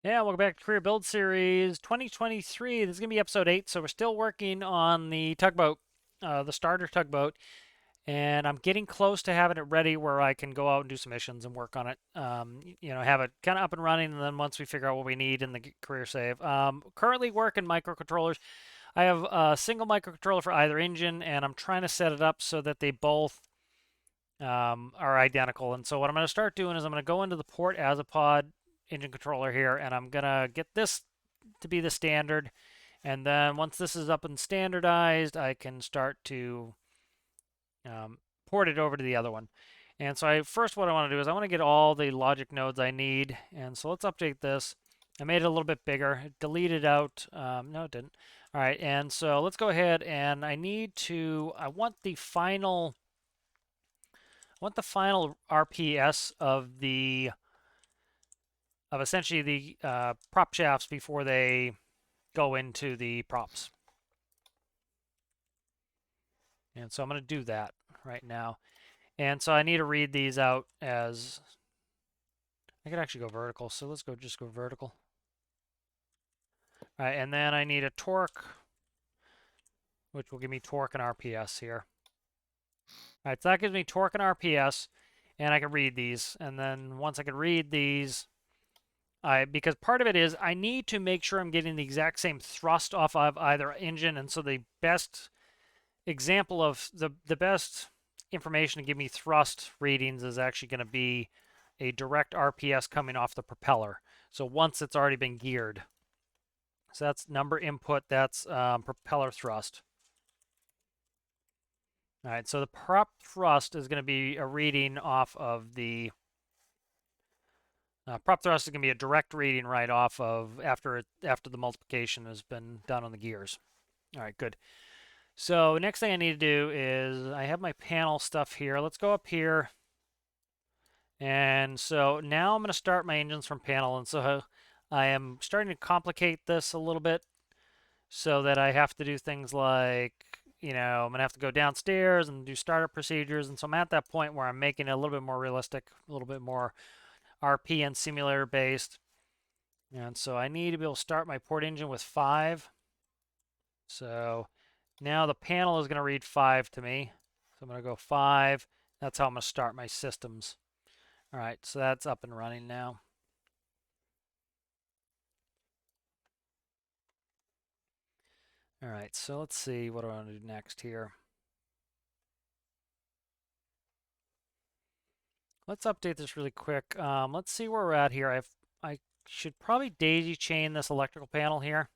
Yeah, welcome back to Career Build Series 2023. This is going to be episode 8, so we're still working on the tugboat, the starter tugboat, and I'm getting close to having it ready where I can go out and do some missions and work on it. Have it kind of up and running, and then once we figure out what we need in the career save. Currently working microcontrollers. I have a single microcontroller for either engine, and I'm trying to set it up so that they both are identical. And so what I'm going to start doing is I'm going to go into the port Azipod engine controller here, and I'm going to get this to be the standard. And then once this is up and standardized, I can start to port it over to the other one. And so first what I want to do is I want to get all the logic nodes I need. And so let's update this. I made it a little bit bigger. It deleted out. No, it didn't. All right, and so let's go ahead and I want the final RPS of essentially the prop shafts before they go into the props. And so I'm going to do that right now. And so I need to read these out as, I could actually go vertical. So let's just go vertical. All right, and then I need a torque, which will give me torque and RPS here. All right, so that gives me torque and RPS, and I can read these. And then once I can read these, because part of it is I need to make sure I'm getting the exact same thrust off of either engine, and so the best example of the best information to give me thrust readings is actually going to be a direct RPS coming off the propeller. So once it's already been geared. So that's number input, that's propeller thrust. All right, so the prop thrust is going to be a reading off of the prop thrust is going to be a direct reading right off of after the multiplication has been done on the gears. All right, good. So next thing I need to do is I have my panel stuff here. Let's go up here. And so now I'm going to start my engines from panel. And so I am starting to complicate this a little bit so that I have to do things like, I'm going to have to go downstairs and do startup procedures. And so I'm at that point where I'm making it a little bit more realistic, a little bit more RP and simulator based. And so I need to be able to start my port engine with 5. So now the panel is going to read 5 to me. So I'm going to go 5. That's how I'm going to start my systems. All right, so that's up and running now. All right, so let's see what I want to do next here. Let's update this really quick. Let's see where we're at here. I should probably daisy chain this electrical panel here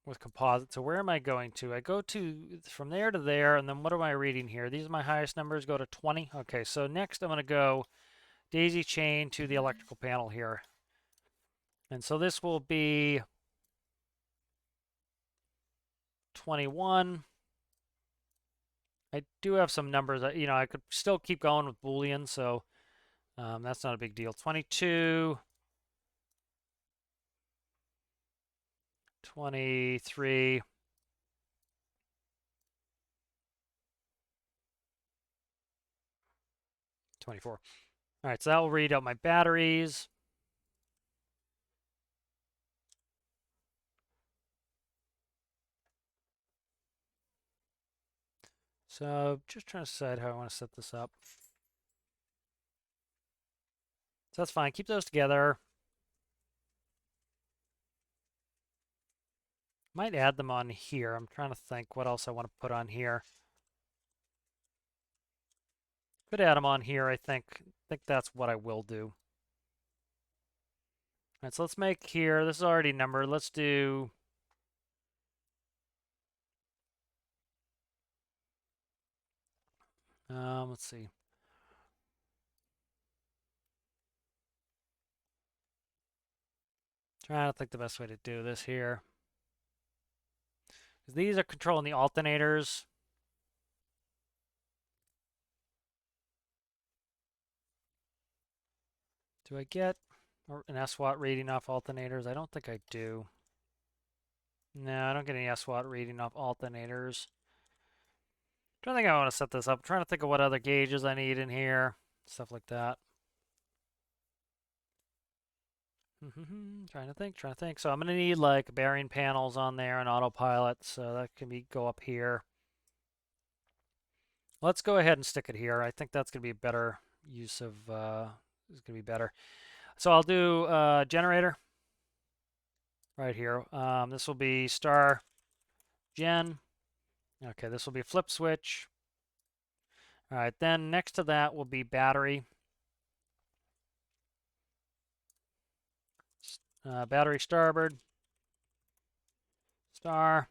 with composite. So where am I going to? I go to from there to there, and then what am I reading here? These are my highest numbers, go to 20. Okay, so next I'm going to go daisy chain to the electrical panel here. And so this will be 21. I do have some numbers that, I could still keep going with Boolean, so that's not a big deal. 22, 23, 24. All right, so that will read out my batteries. So just trying to decide how I want to set this up. So that's fine. Keep those together. Might add them on here. I'm trying to think what else I want to put on here. Could add them on here, I think. I think that's what I will do. All right, so let's make here. This is already numbered. Let's do. Let's see. Trying to think the best way to do this here. These are controlling the alternators. Do I get an SWAT reading off alternators? I don't think I do. No, I don't get any SWAT reading off alternators. I don't think I want to set this up. I'm trying to think of what other gauges I need in here. Stuff like that. Trying to think. So I'm gonna need like bearing panels on there and autopilot, so that can go up here. Let's go ahead and stick it here. I think that's gonna be a better use of. Is gonna be better. So I'll do generator right here. This will be star gen. Okay, this will be a flip switch. All right, then next to that will be battery. Battery starboard. Star.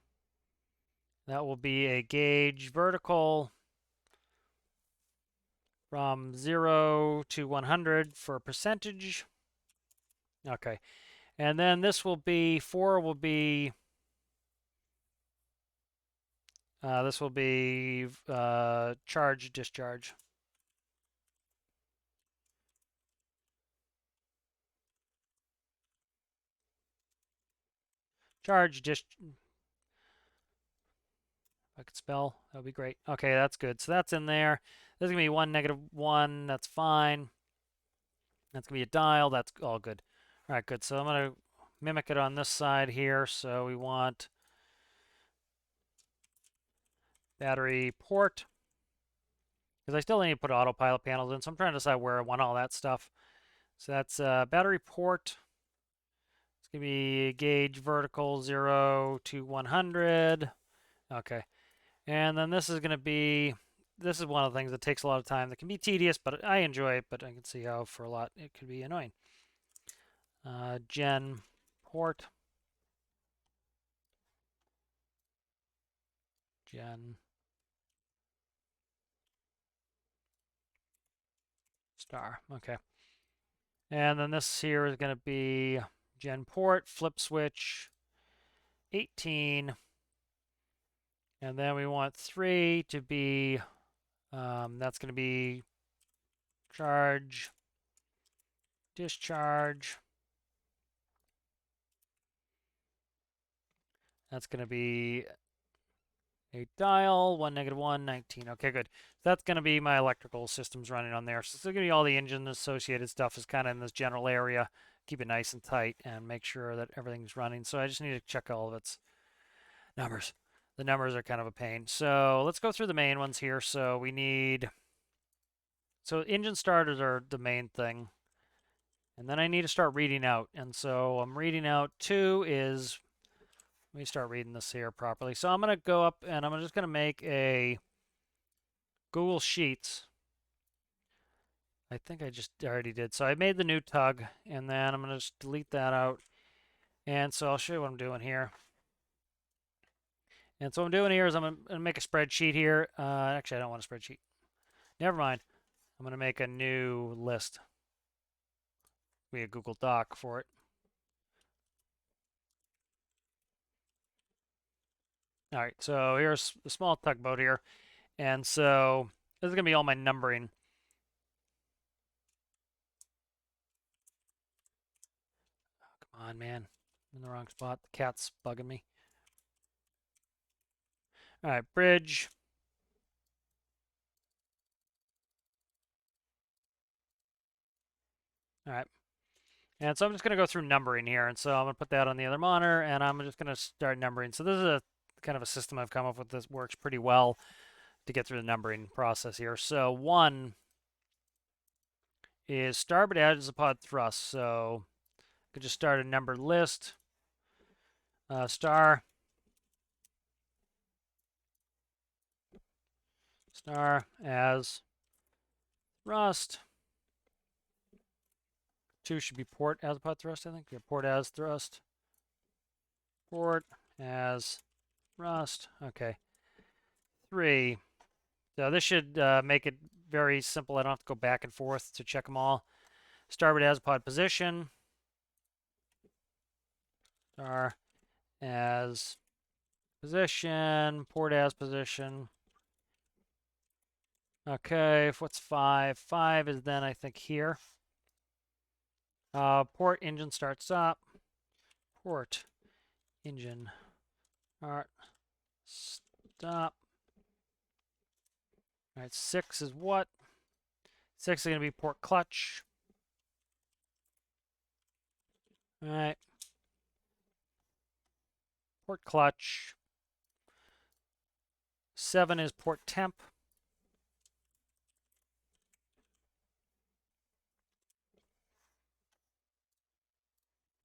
That will be a gauge vertical from 0 to 100 for percentage. Okay, and then this will be 4 will be this will be charge discharge. Charge dis. If I could spell, that would be great. Okay, that's good. So that's in there. There's gonna be 1, -1. That's fine. That's gonna be a dial. That's all good. All right, good. So I'm gonna mimic it on this side here. So we want battery port, because I still need to put autopilot panels in. So I'm trying to decide where I want all that stuff. So that's battery port. It's gonna be gauge vertical 0 to 100. Okay, and then this is gonna be. This is one of the things that takes a lot of time. That can be tedious, but I enjoy it. But I can see how for a lot it could be annoying. Gen port. Gen star. Okay. And then this here is going to be gen port, flip switch, 18. And then we want 3 to be, that's going to be charge, discharge. That's going to be a dial, 1, -1, 19. Okay, good. That's going to be my electrical systems running on there. So it's going to be all the engine associated stuff is kind of in this general area. Keep it nice and tight and make sure that everything's running. So I just need to check all of its numbers. The numbers are kind of a pain. So let's go through the main ones here. So we need, so engine starters are the main thing. And then I need to start reading out. And so I'm reading out 2 is, let me start reading this here properly. So I'm going to go up and I'm just going to make a Google Sheets. I think I just already did. So I made the new tug and then I'm going to just delete that out. And so I'll show you what I'm doing here. And so what I'm doing here is I'm going to make a spreadsheet here. Actually, I don't want a spreadsheet. Never mind. I'm going to make a new list. We have a Google Doc for it. All right, so here's the small tugboat here. And so this is going to be all my numbering. Oh, come on, man. I'm in the wrong spot. The cat's bugging me. All right, bridge. All right. And so I'm just going to go through numbering here. And so I'm going to put that on the other monitor, and I'm just going to start numbering. So this is a kind of a system I've come up with that works pretty well to get through the numbering process here. So 1 is starboard Azipod thrust. So I could just start a number list. Star as thrust. 2 should be port as pod thrust, I think. Yeah, port as thrust. Port as thrust. Okay. 3. So this should make it very simple. I don't have to go back and forth to check them all. Starboard as pod position. Star as position. Port as position. Okay, what's 5? 5 is then, I think, here. Port engine starts up. Port engine start stop. All right, 6 is what? 6 is going to be port clutch. All right. Port clutch. 7 is port temp.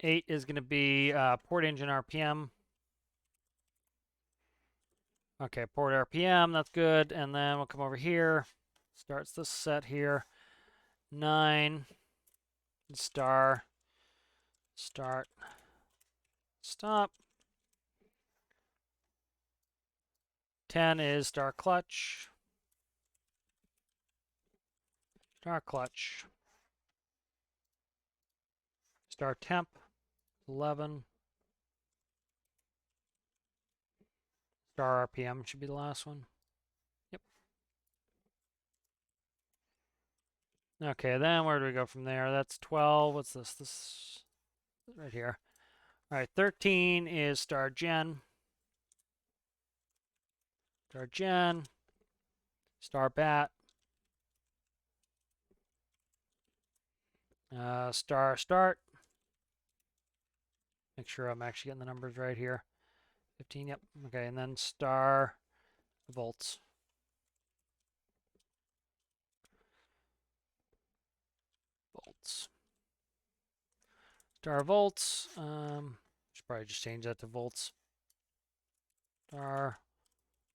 8 is going to be port engine RPM. Okay, port RPM, that's good. And then we'll come over here. Starts this set here. 9, star, start, stop. 10 is star clutch. Star clutch. Star temp. 11. Star RPM should be the last one. Yep. Okay, then where do we go from there? That's 12. What's this? This right here. All right, 13 is star gen. Star gen. Star bat. Star start. Make sure I'm actually getting the numbers right here. 15, yep. Okay, and then star volts. Volts. Star volts. Should probably just change that to volts. Star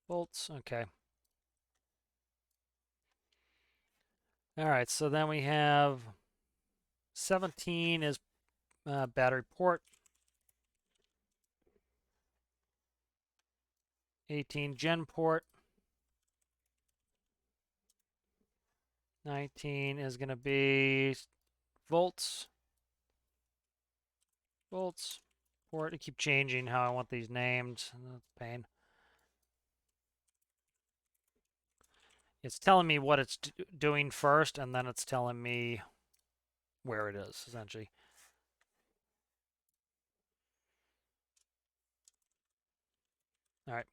volts. Okay. All right, so then we have 17 is battery port. 18 gen port. 19 is going to be volts. Volts. Port. I keep changing how I want these named. That's a pain. It's telling me what it's doing first, and then it's telling me where it is, essentially. All right.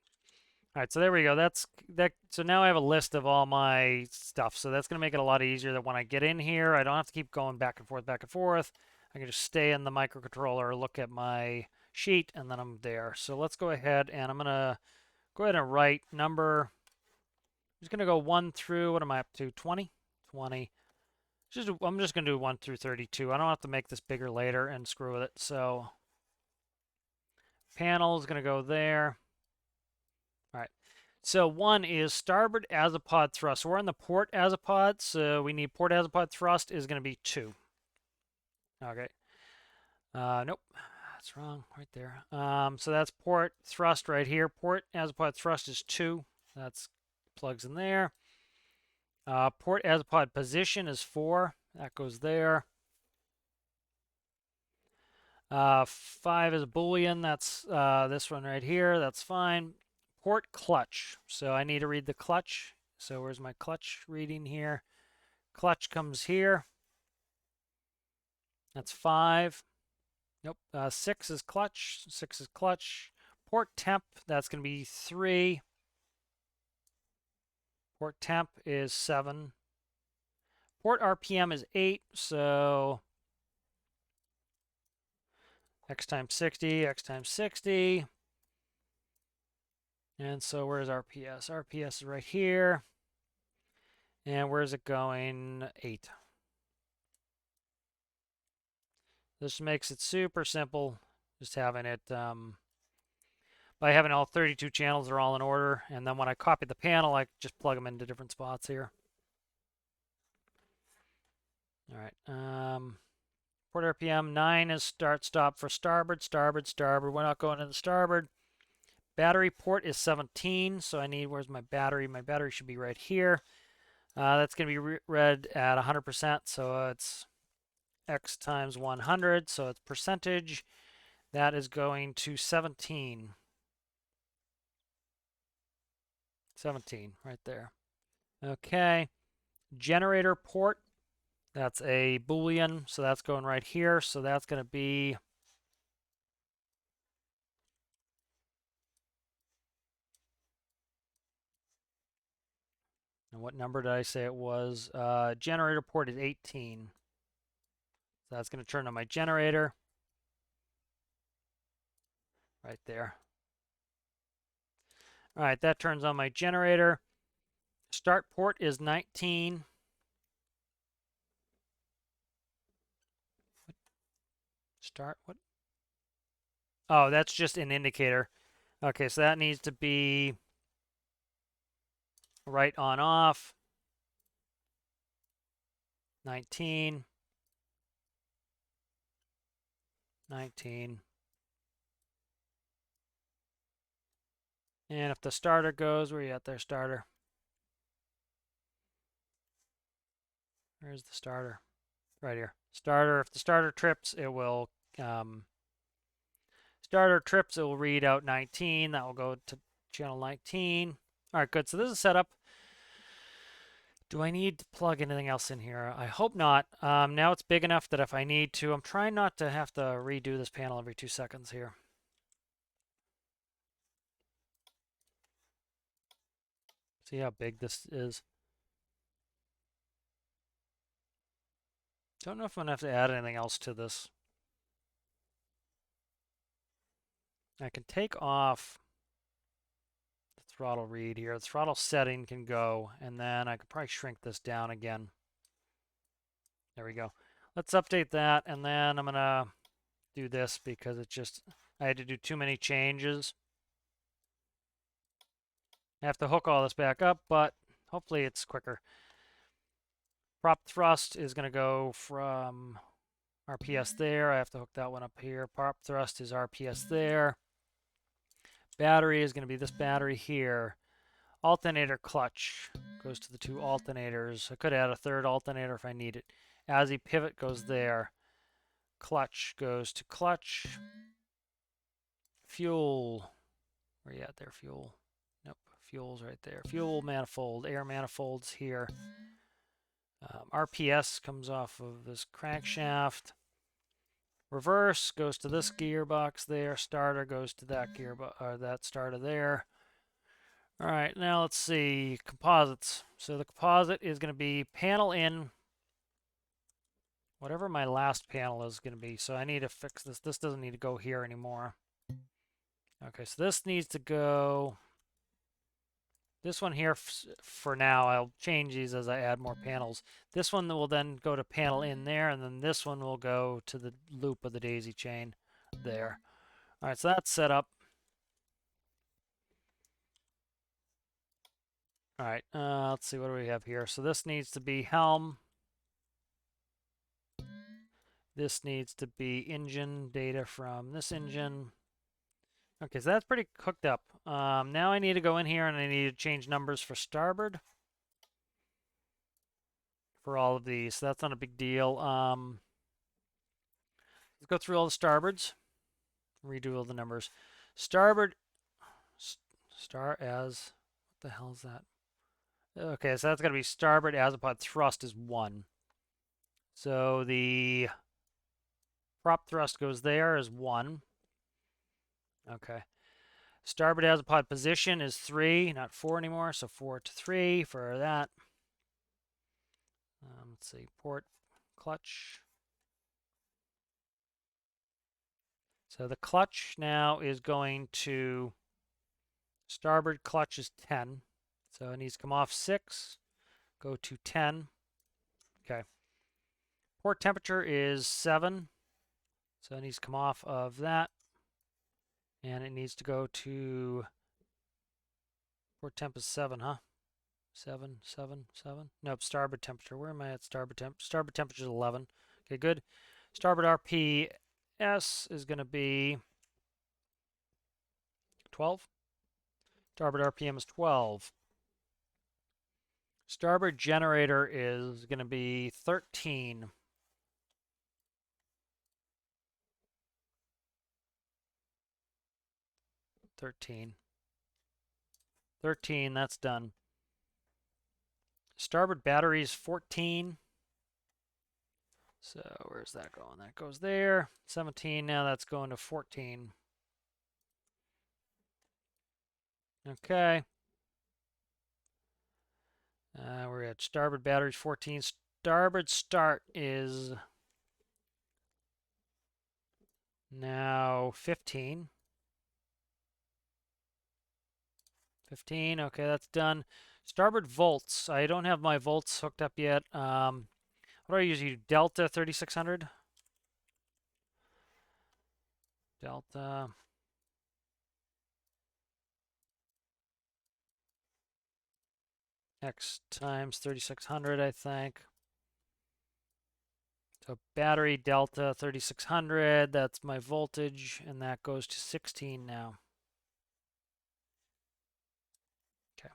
All right, so there we go. That's that. So now I have a list of all my stuff. So that's going to make it a lot easier that when I get in here, I don't have to keep going back and forth, back and forth. I can just stay in the microcontroller, look at my sheet, and then I'm there. So let's go ahead and I'm going to go ahead and write number. I'm just going to go 1 through, what am I up to? 20? 20. I'm just going to do 1 through 32. I don't have to make this bigger later and screw with it. So panel is going to go there. All right. So 1 is starboard Azipod thrust. So we're on the port Azipod, so we need port Azipod thrust is going to be 2. Okay. Nope. That's wrong right there. So that's port thrust right here. Port Azipod thrust is 2. That's plugs in there. Port Azipod position is 4. That goes there. 5 is a Boolean. That's this one right here. That's fine. Port clutch. So I need to read the clutch. So where's my clutch reading here? Clutch comes here. That's 5. Nope. 6 is clutch. 6 is clutch. Port temp. That's going to be 3. Port temp is 7. Port RPM is 8. So x times 60. X times 60. And so where's RPS? RPS is right here. And where's it going? 8. This makes it super simple, just having it, by having all 32 channels, they're all in order. And then when I copy the panel, I just plug them into different spots here. All right. Port RPM 9 is start stop for starboard, starboard, starboard. We're not going into starboard. Battery port is 17, so I need, where's my battery? My battery should be right here. That's going to be read at 100%, so it's x times 100, so it's percentage. That is going to 17. 17, right there. Okay. Generator port, that's a Boolean, so that's going right here. So that's going to be, and what number did I say it was? Generator port is 18. So that's going to turn on my generator. right there. All right, that turns on my generator. Start port is 19. Start what? Oh, that's just an indicator. Okay, so that needs to be right on off. 19. 19. And if the starter goes, where are you at there, starter? Where's the starter? Right here. Starter, if the starter trips, it will read out 19. That will go to channel 19. All right, good. So this is set up. Do I need to plug anything else in here? I hope not. Now it's big enough that if I need to, I'm trying not to have to redo this panel every 2 seconds here. See how big this is? Don't know if I'm going to have to add anything else to this. I can take off the throttle read here. The throttle setting can go, and then I could probably shrink this down again. There we go. Let's update that, and then I'm going to do this because I had to do too many changes. I have to hook all this back up, but hopefully it's quicker. Prop thrust is going to go from RPS there. I have to hook that one up here. Prop thrust is RPS there. Battery is going to be this battery here. Alternator clutch goes to the 2 alternators. I could add a 3rd alternator if I need it. Azi pivot goes there. Clutch goes to clutch. Fuel. Where you at there, fuel? Nope, fuel's right there. Fuel manifold, air manifolds here. RPS comes off of this crankshaft. Reverse goes to this gearbox there. Starter goes to that gearbox, or that starter there. All right, now let's see composites. So the composite is going to be panel in, whatever my last panel is going to be. So I need to fix this. This doesn't need to go here anymore. Okay, so this needs to go. This one here, for now, I'll change these as I add more panels. This one will then go to panel in there, and then this one will go to the loop of the daisy chain there. All right, so that's set up. All right, let's see, what do we have here? So this needs to be helm. This needs to be engine data from this engine. Okay, so that's pretty hooked up. Now I need to go in here and I need to change numbers for starboard for all of these. So that's not a big deal. Let's go through all the starboards. Redo all the numbers. Starboard, what the hell is that? Okay, so that's going to be starboard Azipod thrust is 1. So the prop thrust goes there is 1. Okay. Starboard Azipod position is 3, not 4 anymore, so 4 to 3 for that. Let's see, port clutch. So the clutch now is going to, starboard clutch is 10. So it needs to come off 6, go to 10. Okay. Port temperature is 7. So it needs to come off of that. And it needs to go to, port temp is 7, huh? 7, 7, 7. Nope, starboard temperature. Where am I at starboard temp? Starboard temperature is 11. Okay, good. Starboard RPS is going to be 12. Starboard RPM is 12. Starboard generator is going to be 13. 13, that's done. Starboard battery is 14. So where's that going? That goes there. 17, now that's going to 14. Okay. We're at starboard batteries 14. Starboard start is now 15. 15. Okay, that's done. Starboard volts. I don't have my volts hooked up yet. What do I usually do? Delta 3600? Delta. X times 3600, I think. So battery delta 3600, that's my voltage, and that goes to 16 now. Okay.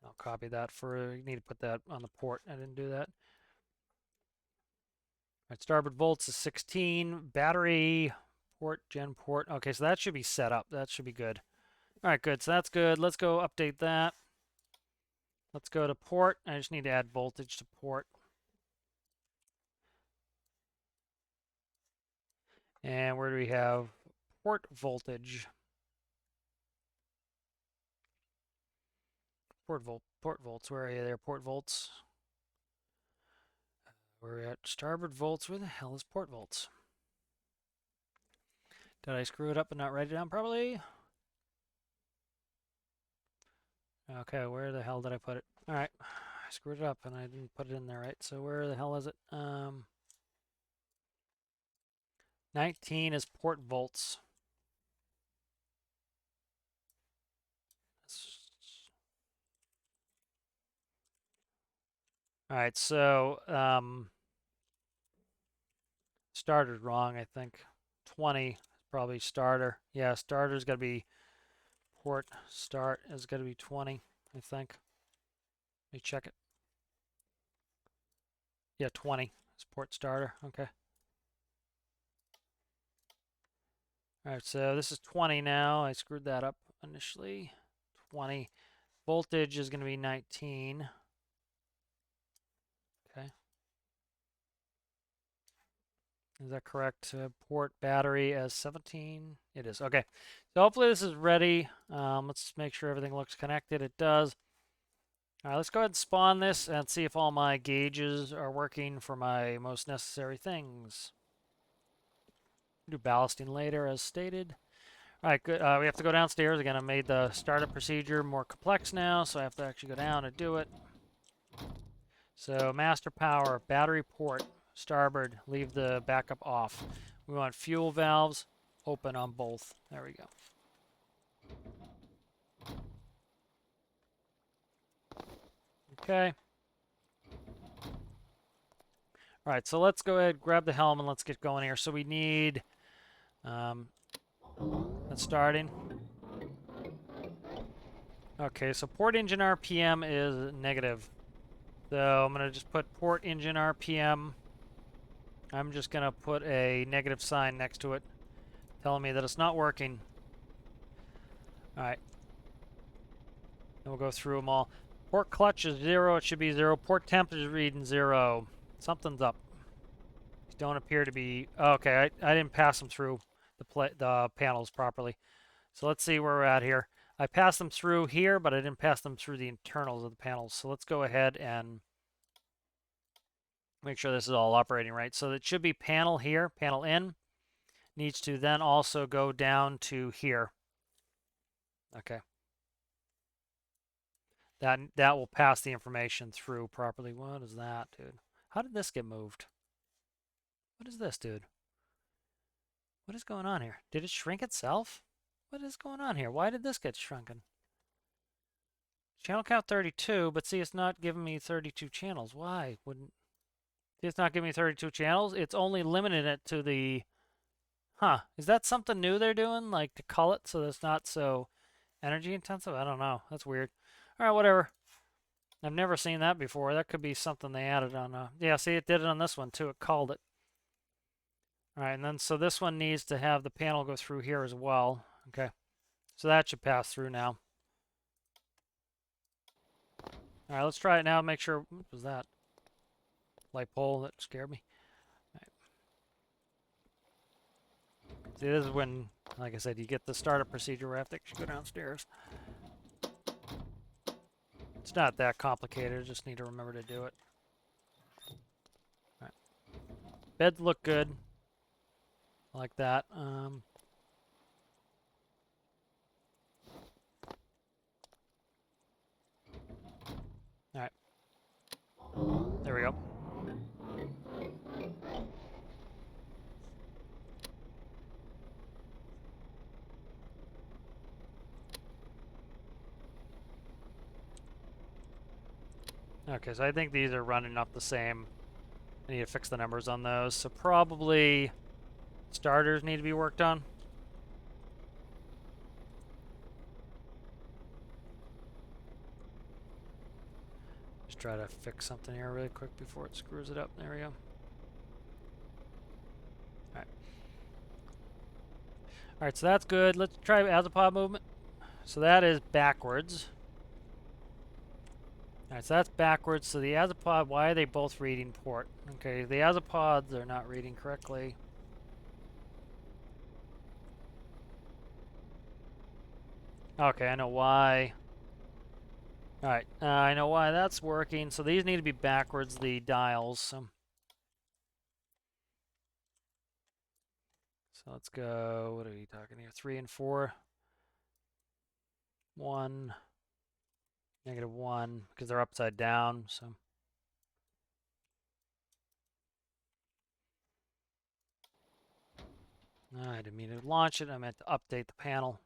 I'll copy that for, you need to put that on the port. I didn't do that. All right, starboard volts is 16. Battery port, gen port. Okay, so that should be set up. That should be good. All right, good. So that's good. Let's go update that. Let's go to port. I just need to add voltage to port. And where do we have port voltage? Port volts. Where are you there? Port volts. We're at starboard volts. Where the hell is port volts? Did I screw it up and not write it down properly? Okay, where the hell did I put it? All right, I screwed it up and I didn't put it in there right. So where the hell is it? 19 is port volts. All right, so starter's wrong, I think. 20 is probably starter. Yeah, starter's got to be port start is got to be 20, I think. Let me check it. Yeah, 20 is port starter. Okay. All right, so this is 20 now. I screwed that up initially. 20. Voltage is going to be 19. Okay. Is that correct? Port battery as 17. It is. Okay. So hopefully this is ready. Let's make sure everything looks connected. It does. All right, let's go ahead and spawn this and see if all my gauges are working for my most necessary things. Do ballasting later as stated. All right, good. We have to go downstairs again. I made the startup procedure more complex now, so I have to actually go down and do it. So master power, battery port, starboard, leave the backup off. We want fuel valves open on both. There we go. Okay. All right, so let's go ahead, grab the helm, and let's get going here. So we need, that's starting. Okay, so port engine RPM is negative. So I'm going to just put port engine RPM. I'm just going to put a negative sign next to it, telling me that it's not working. All right. And we'll go through them all. Port clutch is 0. It should be 0. Port temp is reading 0. Something's up. These don't appear to be... Oh, okay, I didn't pass them through the panels properly. So let's see where we're at here. I passed them through here, but I didn't pass them through the internals of the panels. So let's go ahead and make sure this is all operating right. So it should be panel here, panel in. Needs to then also go down to here. Okay. That will pass the information through properly. What is that, dude? How did this get moved? What is this, dude? What is going on here? Did it shrink itself? What is going on here? Why did this get shrunken? Channel count 32, but see, it's not giving me 32 channels. Why wouldn't... See, it's not giving me 32 channels. It's only limited it to the... Huh. Is that something new they're doing? Like to cull it so that it's not so energy intensive? I don't know. That's weird. All right, whatever. I've never seen that before. That could be something they added on. Yeah, see, it did it on this one too. It called it. All right, and then so this one needs to have the panel go through here as well. Okay, so that should pass through now. All right, let's try it now. Make sure. What was that? Light pole that scared me. All right. See, this is when, like I said, you get the startup procedure where I have to actually go downstairs. It's not that complicated. I just need to remember to do it. All right. Beds look good. I like that. There we go. Okay, so I think these are running up the same. I need to fix the numbers on those. So probably starters need to be worked on. Just try to fix something here really quick before it screws it up. There we go. Alright. Alright, so that's good. Let's try Azipod movement. So that is backwards. Alright, so that's backwards. So the Azipod, why are they both reading port? Okay, the Azipods are not reading correctly. Okay, I know why. Alright, I know why that's working. So these need to be backwards, the dials. So let's go, what are we talking here? 3 and 4. 1, -1, because they're upside down. So I didn't mean to launch it. I meant to update the panel.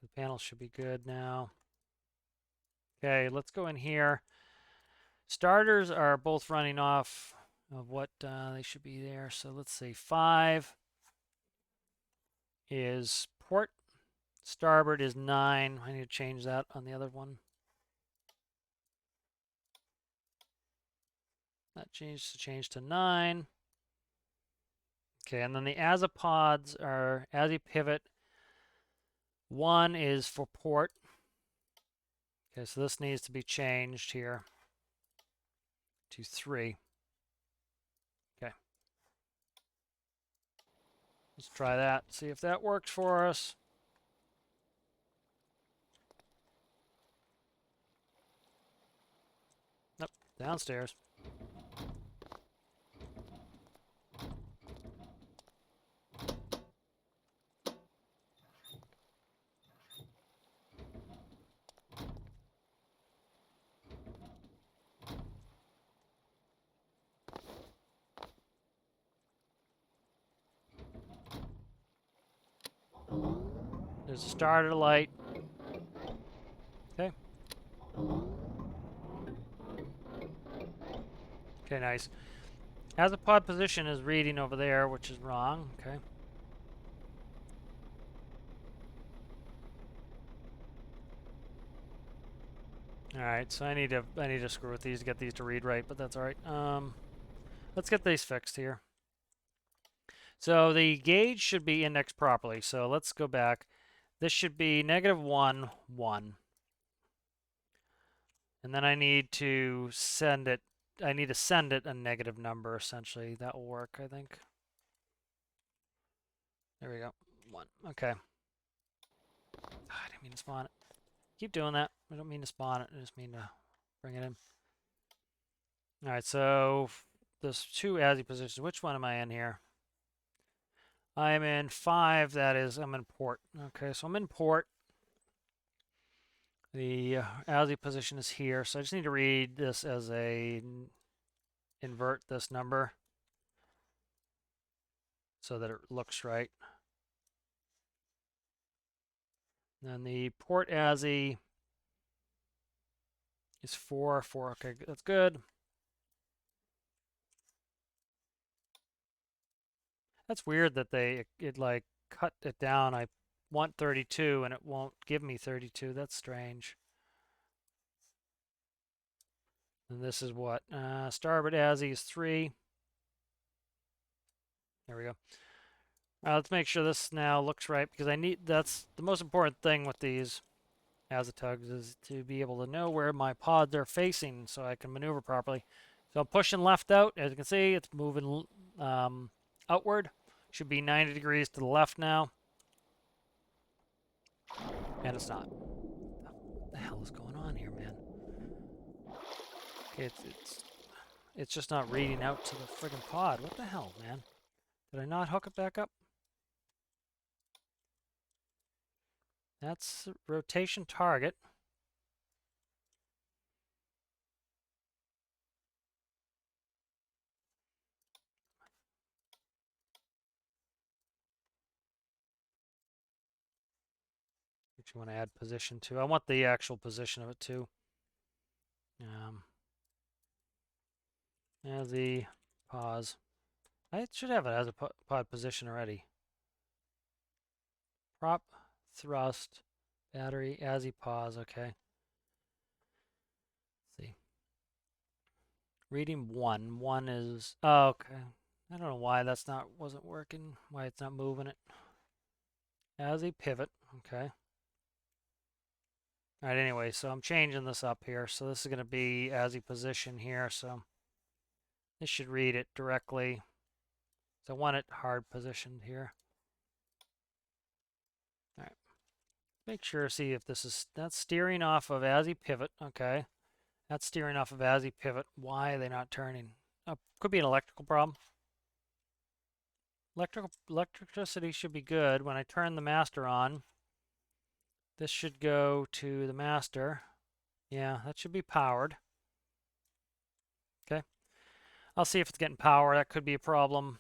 The panel should be good now. Okay, let's go in here. Starters are both running off of what they should be there. So let's say 5 is port. Starboard is 9. I need to change that on the other one. That change to 9. Okay, and then the Azipods are Azipivot. 1 is for port. Okay, so this needs to be changed here to 3. Okay. Let's try that, see if that works for us. Nope, downstairs. There's a starter light. Okay. Okay, nice. Azipod position is reading over there, which is wrong. Okay. All right, so I need to screw with these to get these to read right, but that's all right. Let's get these fixed here. So the gauge should be indexed properly. So let's go back. This should be -1, 1. And then I need to send it a negative number, essentially. That will work, I think. There we go. 1. Okay. I didn't mean to spawn it. Keep doing that. I don't mean to spawn it. I just mean to bring it in. All right, so there's 2 ASCII positions. Which one am I in here? I'm in 5. That is, I'm in port. Okay, so I'm in port. The ASCII position is here, so I just need to read this as a invert this number so that it looks right. Then the port ASCII is 4, 4. Okay, that's good. That's weird that it like cut it down. I want 32 and it won't give me 32. That's strange. And this is what? Starboard ASCII is 3. There we go. Let's make sure this now looks right because that's the most important thing with these Azitugs is to be able to know where my pods are facing so I can maneuver properly. So I'm pushing left out. As you can see, it's moving outward. Should be 90 degrees to the left now. And it's not. What the hell is going on here, man? Okay, it's just not reading out to the friggin' pod. What the hell, man? Did I not hook it back up? That's rotation target. actually want to add position to. I want the actual position of it too. As the pause. I should have it as a pod position already. Prop, thrust, battery, as he pause. Okay. Let's see. Reading 1. 1 is. Oh, okay. I don't know why that's wasn't working. Why it's not moving it. As a pivot. Okay. All right. Anyway, so I'm changing this up here. So this is going to be as a position here. So this should read it directly. So I want it hard positioned here. All right. Make sure, see if that's steering off of as a pivot. Okay. That's steering off of as a pivot. Why are they not turning? Could be an electrical problem. Electricity should be good. When I turn the master on, this should go to the master. Yeah, that should be powered. Okay. I'll see if it's getting power. That could be a problem.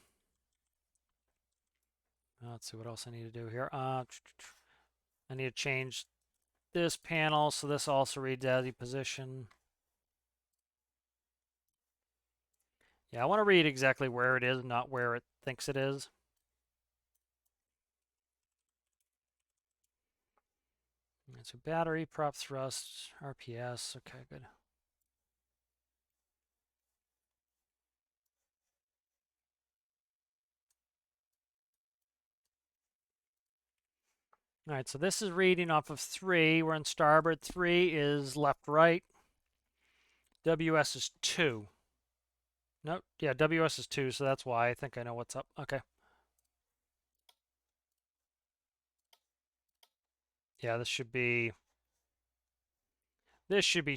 Let's see what else I need to do here. I need to change this panel so this also reads as a position. Yeah, I want to read exactly where it is, not where it thinks it is. So battery, prop thrust, RPS. Okay, good. All right, so this is reading off of 3. We're in starboard. 3 is left, right. WS is 2. Nope, yeah, WS is 2, so that's why I think I know what's up. Okay. Yeah, this should be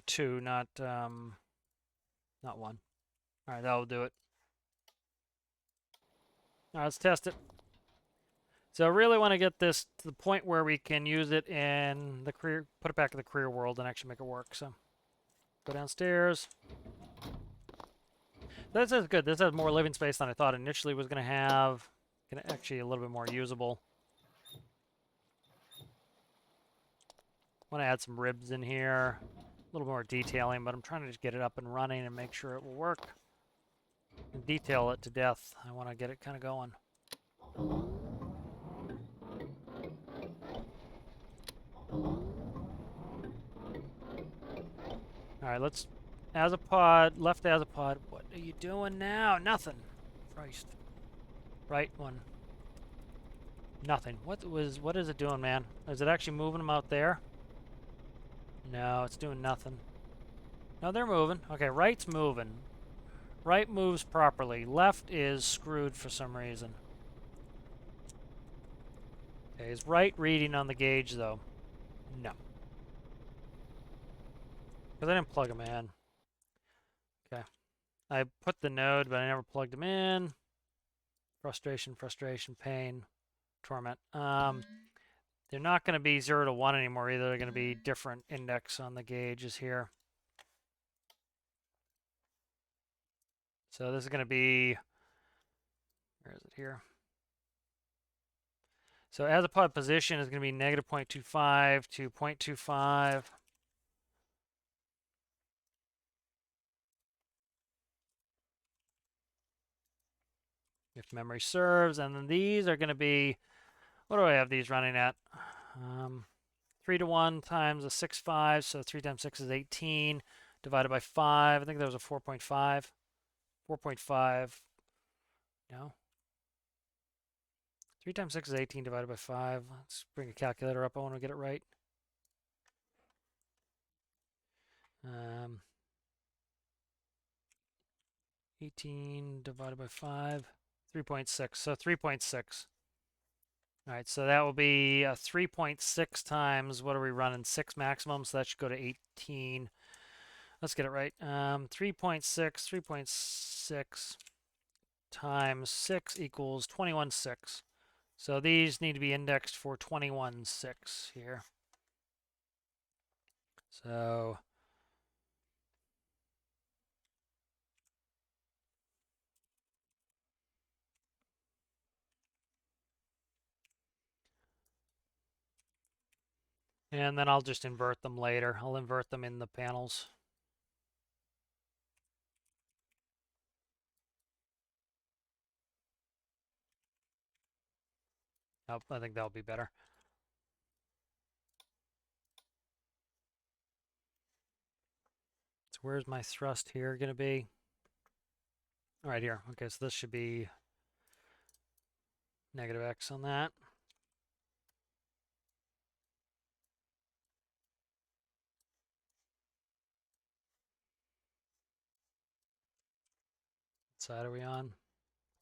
2, not 1. All right, that'll do it. All right, let's test it. So I really want to get this to the point where we can use it in the career, put it back in the career world and actually make it work. So go downstairs. This is good. This has more living space than I thought initially was going to have. Actually a little bit more usable. Want to add some ribs in here. A little more detailing, but I'm trying to just get it up and running and make sure it will work. And detail it to death. I want to get it kind of going. All right, let's Azipod, left Azipod. What are you doing now? Nothing. Christ. Right one. Nothing. What is it doing, man? Is it actually moving them out there? No, it's doing nothing. No, they're moving. Okay, right's moving. Right moves properly. Left is screwed for some reason. Okay, is right reading on the gauge, though? No. Because I didn't plug them in. Okay. I put the node, but I never plugged them in. Frustration, frustration, pain, torment. They're not going to be 0 to 1 anymore either. They're going to be different index on the gauges here. So this is going to be, where is it here? So Azipod position is going to be negative 0.25 to 0.25. If memory serves. And then these are going to be, what do I have these running at? 3 to 1 times a 6.5, so 3 times 6 is 18, divided by 5. I think that was a 4.5. 4.5, no. 3 times 6 is 18 divided by 5. Let's bring a calculator up. I want to get it right. 18 divided by 5, 3.6. So 3.6. All right, so that will be 3.6 times, what are we running? 6 maximum, so that should go to 18. Let's get it right. 3.6 times 6 equals 21.6. So these need to be indexed for 21.6 here. So And then I'll just invert them later. I'll invert them in the panels. Oh, I think that'll be better. So where's my thrust here going to be? All right, here. Okay, so this should be negative X on that. What side are we on?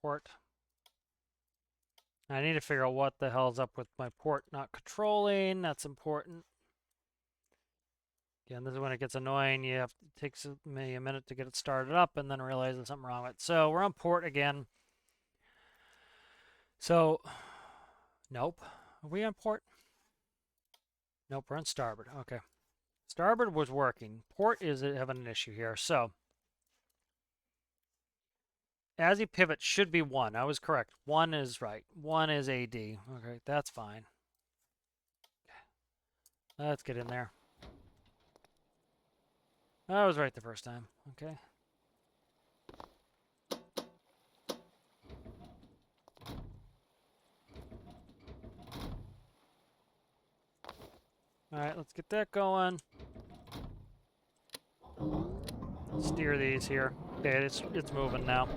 Port. I need to figure out what the hell's up with my port not controlling. That's important. Again, this is when it gets annoying. It takes me a minute to get it started up and then realize there's something wrong with it. So we're on port again. So, nope. Are we on port? Nope, we're on starboard. Okay. Starboard was working. Port is having an issue here. So, Azipod should be 1. I was correct. 1 is right. 1 is AD. Okay, that's fine. Let's get in there. I was right the first time. Okay. All right, let's get that going. Steer these here. Okay, it's moving now.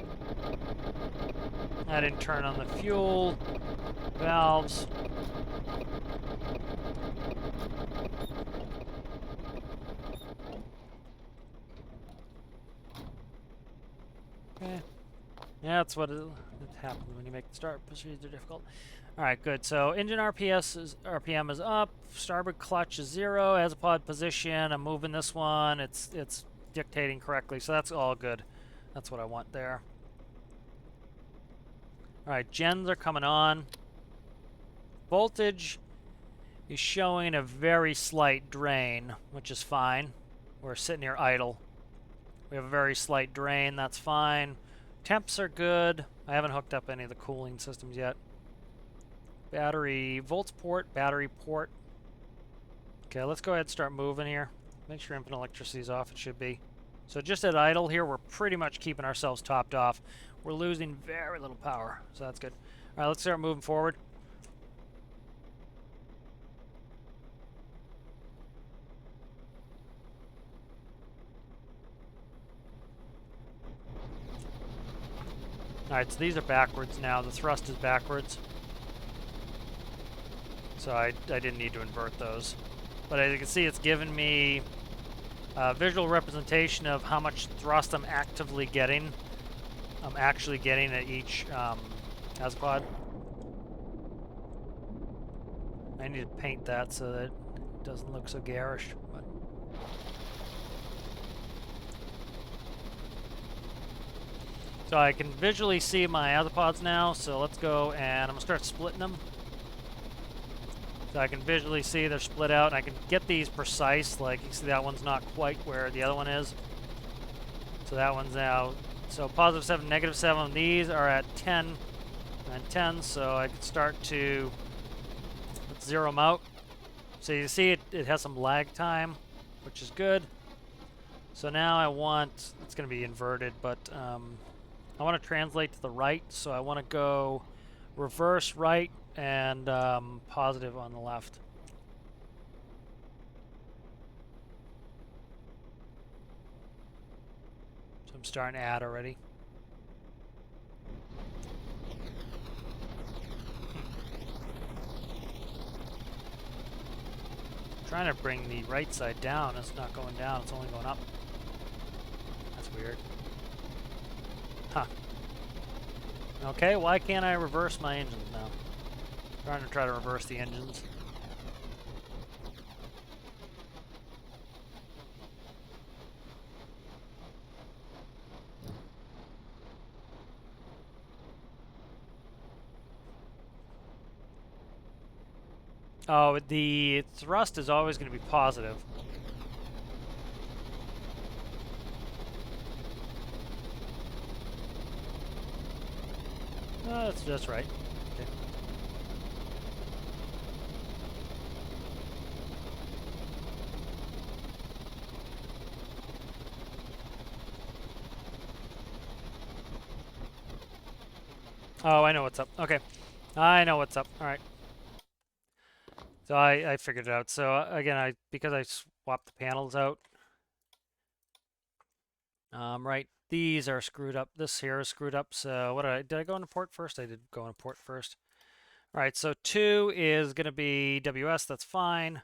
I didn't turn on the fuel valves. Okay. Yeah, that's what it happens when you make the start procedure difficult. All right, good. So engine RPM is up. Starboard clutch is 0. Azipod position. I'm moving this one. It's dictating correctly, so that's all good. That's what I want there. All right, gens are coming on. Voltage is showing a very slight drain, which is fine. We're sitting here idle. We have a very slight drain. That's fine. Temps are good. I haven't hooked up any of the cooling systems yet. Battery volts port, battery port. Okay, let's go ahead and start moving here. Make sure input electricity is off. It should be. So just at idle here, we're pretty much keeping ourselves topped off. We're losing very little power, so that's good. All right, let's start moving forward. All right, so these are backwards now. The thrust is backwards. So I didn't need to invert those. But as you can see, it's given me a visual representation of how much thrust I'm actively getting. I'm actually getting at each Azipod. I need to paint that so that it doesn't look so garish. But so I can visually see my Azipods now, so let's go and I'm going to start splitting them. So I can visually see they're split out, and I can get these precise, like you see that one's not quite where the other one is. So that one's now, so positive 7, negative 7, these are at 10 and 10, so I can start to zero them out. So you see it has some lag time, which is good. So now I want, it's going to be inverted, but I want to translate to the right, so I want to go reverse right and positive on the left. So I'm starting to add already. I'm trying to bring the right side down. It's not going down, it's only going up. That's weird. Huh. Okay, why can't I reverse my engines now? I'm trying to reverse the engines. Oh, the thrust is always going to be positive. That's right. Okay. Oh, I know what's up. Okay. I know what's up. All right. So I figured it out. So again, because I swapped the panels out, right, these are screwed up. This here is screwed up. So what did I go into port first? I did go into port first. All right, so 2 is going to be WS. That's fine.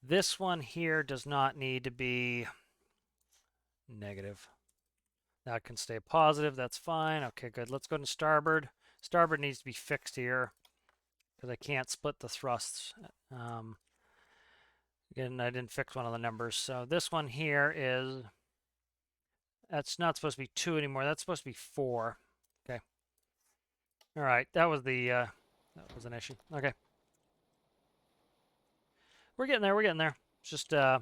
This one here does not need to be negative. That can stay positive. That's fine. Okay, good. Let's go to starboard. Starboard needs to be fixed here because I can't split the thrusts. Again, I didn't fix one of the numbers. So this one here is, that's not supposed to be 2 anymore. That's supposed to be 4. Okay. All right. That was an issue. Okay. We're getting there. We're getting there. It's just a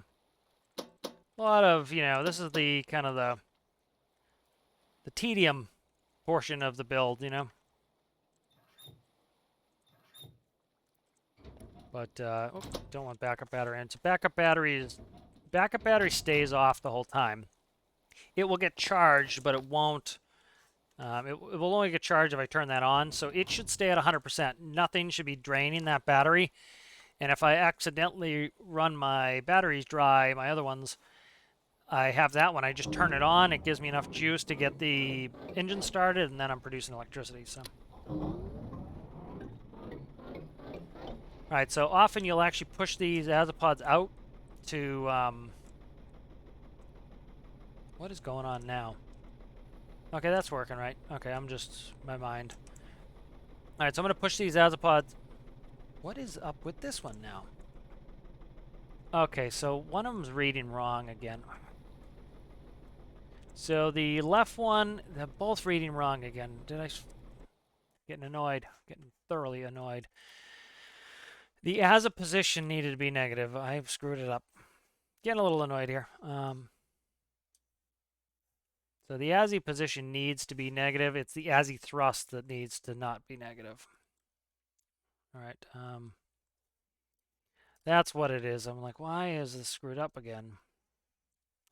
lot of, this is the kind of the tedium portion of the build, But don't want backup battery in. So backup battery stays off the whole time. It will get charged, but it won't. It will only get charged if I turn that on. So it should stay at 100%. Nothing should be draining that battery. And if I accidentally run my batteries dry, my other ones, I have that one. I just turn it on. It gives me enough juice to get the engine started, and then I'm producing electricity. So, all right. So often you'll actually push these Azipods out to. What is going on now? Okay, that's working right. Okay, I'm just my mind. All right, so I'm gonna push these Azipods. What is up with this one now? Okay, so one of them's reading wrong again. So the left one, they're both reading wrong again. Getting annoyed? Getting thoroughly annoyed. The as a position needed to be negative. I've screwed it up. Getting a little annoyed here. So the ASI position needs to be negative. It's the ASI thrust that needs to not be negative. All right. That's what it is. I'm like, why is this screwed up again?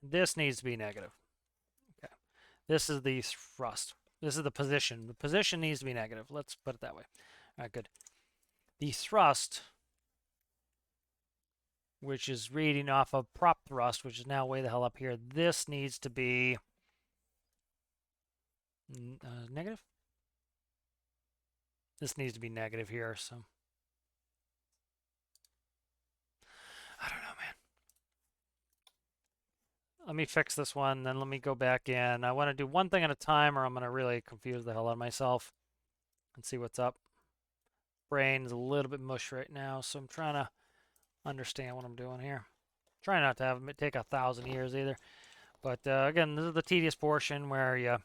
This needs to be negative. Okay. This is the thrust. This is the position. The position needs to be negative. Let's put it that way. All right, good. The thrust, which is reading off of prop thrust, which is now way the hell up here, this needs to be negative. This needs to be negative here, so I don't know, man. Let me fix this one, then let me go back in. I want to do one thing at a time, or I'm going to really confuse the hell out of myself and see what's up. Brain's a little bit mush right now, so I'm trying to understand what I'm doing here. Try not to have it take 1,000 years either. But again, this is the tedious portion where you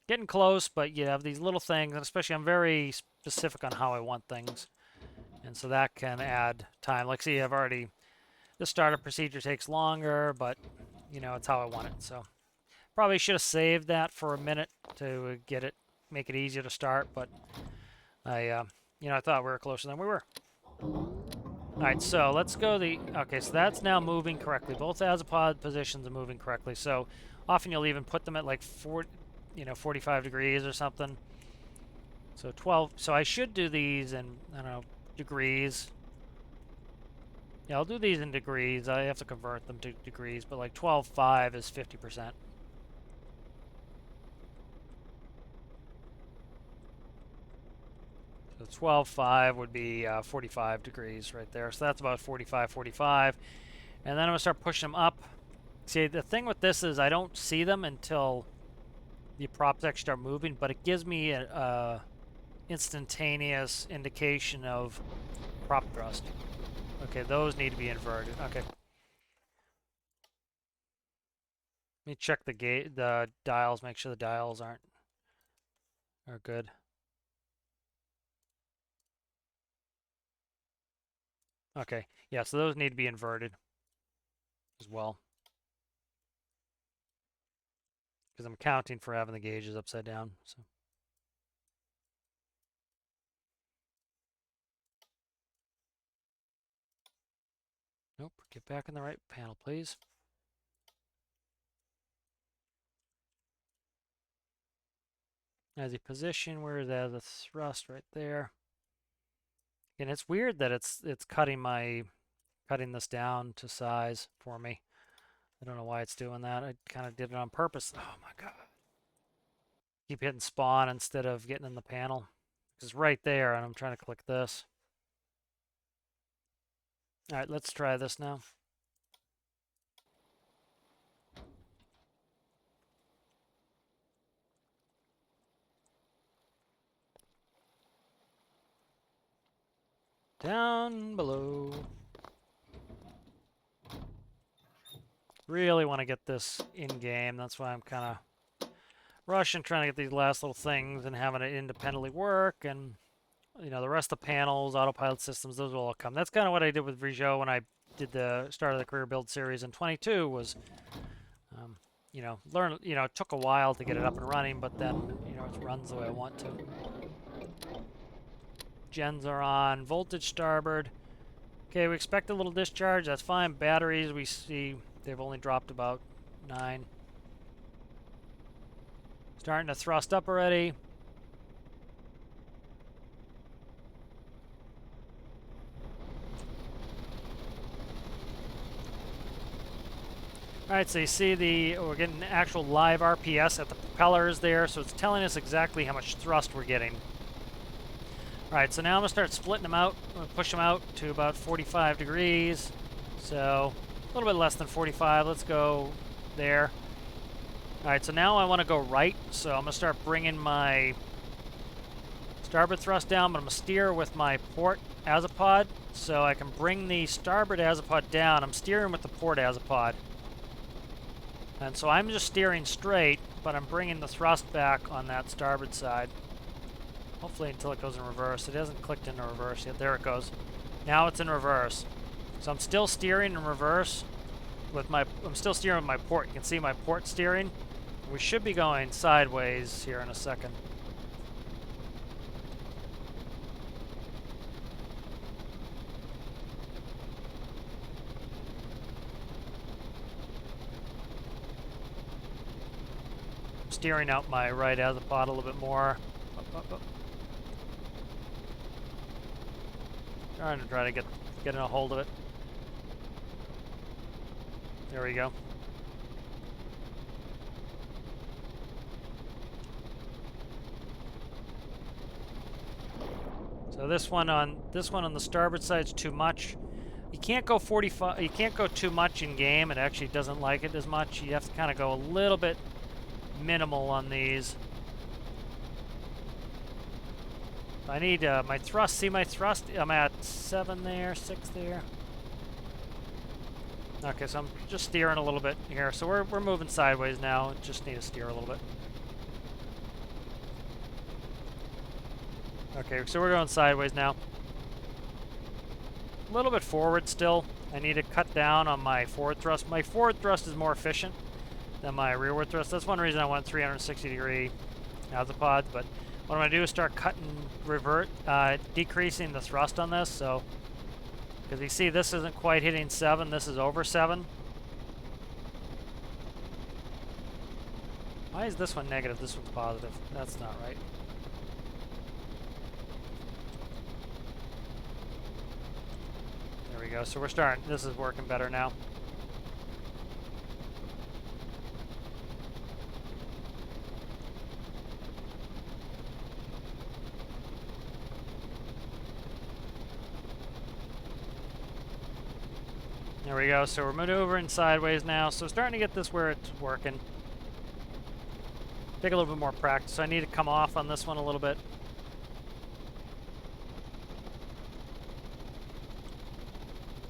getting close, but you have these little things, and especially I'm very specific on how I want things. And so that can add time. Like, see, I've already, the startup procedure takes longer, but, it's how I want it. So probably should have saved that for a minute to get it, make it easier to start, but I thought we were closer than we were. All right, so let's go okay, so that's now moving correctly. Both Azipod positions are moving correctly. So often you'll even put them at like 45 degrees or something. So 12, so I should do these in, I don't know, degrees. Yeah, I'll do these in degrees. I have to convert them to degrees, but like 12.5 is 50%. So 12.5 would be 45 degrees right there. So that's about 45, 45. And then I'm going to start pushing them up. See, the thing with this is I don't see them until the props actually start moving, but it gives me a instantaneous indication of prop thrust. Okay, those need to be inverted. Okay. Let me check the dials, make sure the dials are good. Okay, yeah, so those need to be inverted as well. Because I'm counting for having the gauges upside down. So. Nope, get back in the right panel, please. As a position where the thrust right there. And it's weird that it's cutting this down to size for me. I don't know why it's doing that. I kind of did it on purpose. Oh my god. Keep hitting spawn instead of getting in the panel. It's right there and I'm trying to click this. All right, let's try this now. Down below. Really want to get this in-game. That's why I'm kind of rushing, trying to get these last little things and having it independently work. And, you know, the rest of the panels, autopilot systems, those will all come. That's kind of what I did with Vrijo when I did the start of the career build series in 22 was, you know, it took a while to get it up and running, but then, you know, it runs the way I want to. Gens are on. Voltage starboard. Okay, we expect a little discharge. That's fine. Batteries, we see they've only dropped about 9. Starting to thrust up already. All right, so you see we're getting actual live RPS at the propellers there, so it's telling us exactly how much thrust we're getting. All right, so now I'm gonna start splitting them out. I'm gonna push them out to about 45 degrees. So a little bit less than 45. Let's go there. All right, so now I want to go right. So I'm gonna start bringing my starboard thrust down, but I'm gonna steer with my port Azipod so I can bring the starboard Azipod down. I'm steering with the port Azipod. And so I'm just steering straight, but I'm bringing the thrust back on that starboard side. Hopefully until it goes in reverse. It hasn't clicked into reverse yet. There it goes. Now it's in reverse. So I'm still steering in reverse with I'm still steering with my port. You can see my port steering. We should be going sideways here in a second. I'm steering out my right Azipod a little bit more. Up. Trying to get in a hold of it. There we go. So this one on the starboard side is too much. You can't go 45. You can't go too much in game. It actually doesn't like it as much. You have to kind of go a little bit minimal on these. I need my thrust. See my thrust? I'm at 7 there, 6 there. Okay, so I'm just steering a little bit here. So we're moving sideways now. Just need to steer a little bit. Okay, so we're going sideways now. A little bit forward still. I need to cut down on my forward thrust. My forward thrust is more efficient than my rearward thrust. That's one reason I want 360 degree Azipods, but what I'm going to do is start decreasing the thrust on this. So, because you see this isn't quite hitting 7, this is over 7. Why is this one negative, this one's positive? That's not right. There we go, so we're starting, this is working better now. There we go, so we're maneuvering sideways now, so starting to get this where it's working. Take a little bit more practice, so I need to come off on this one a little bit.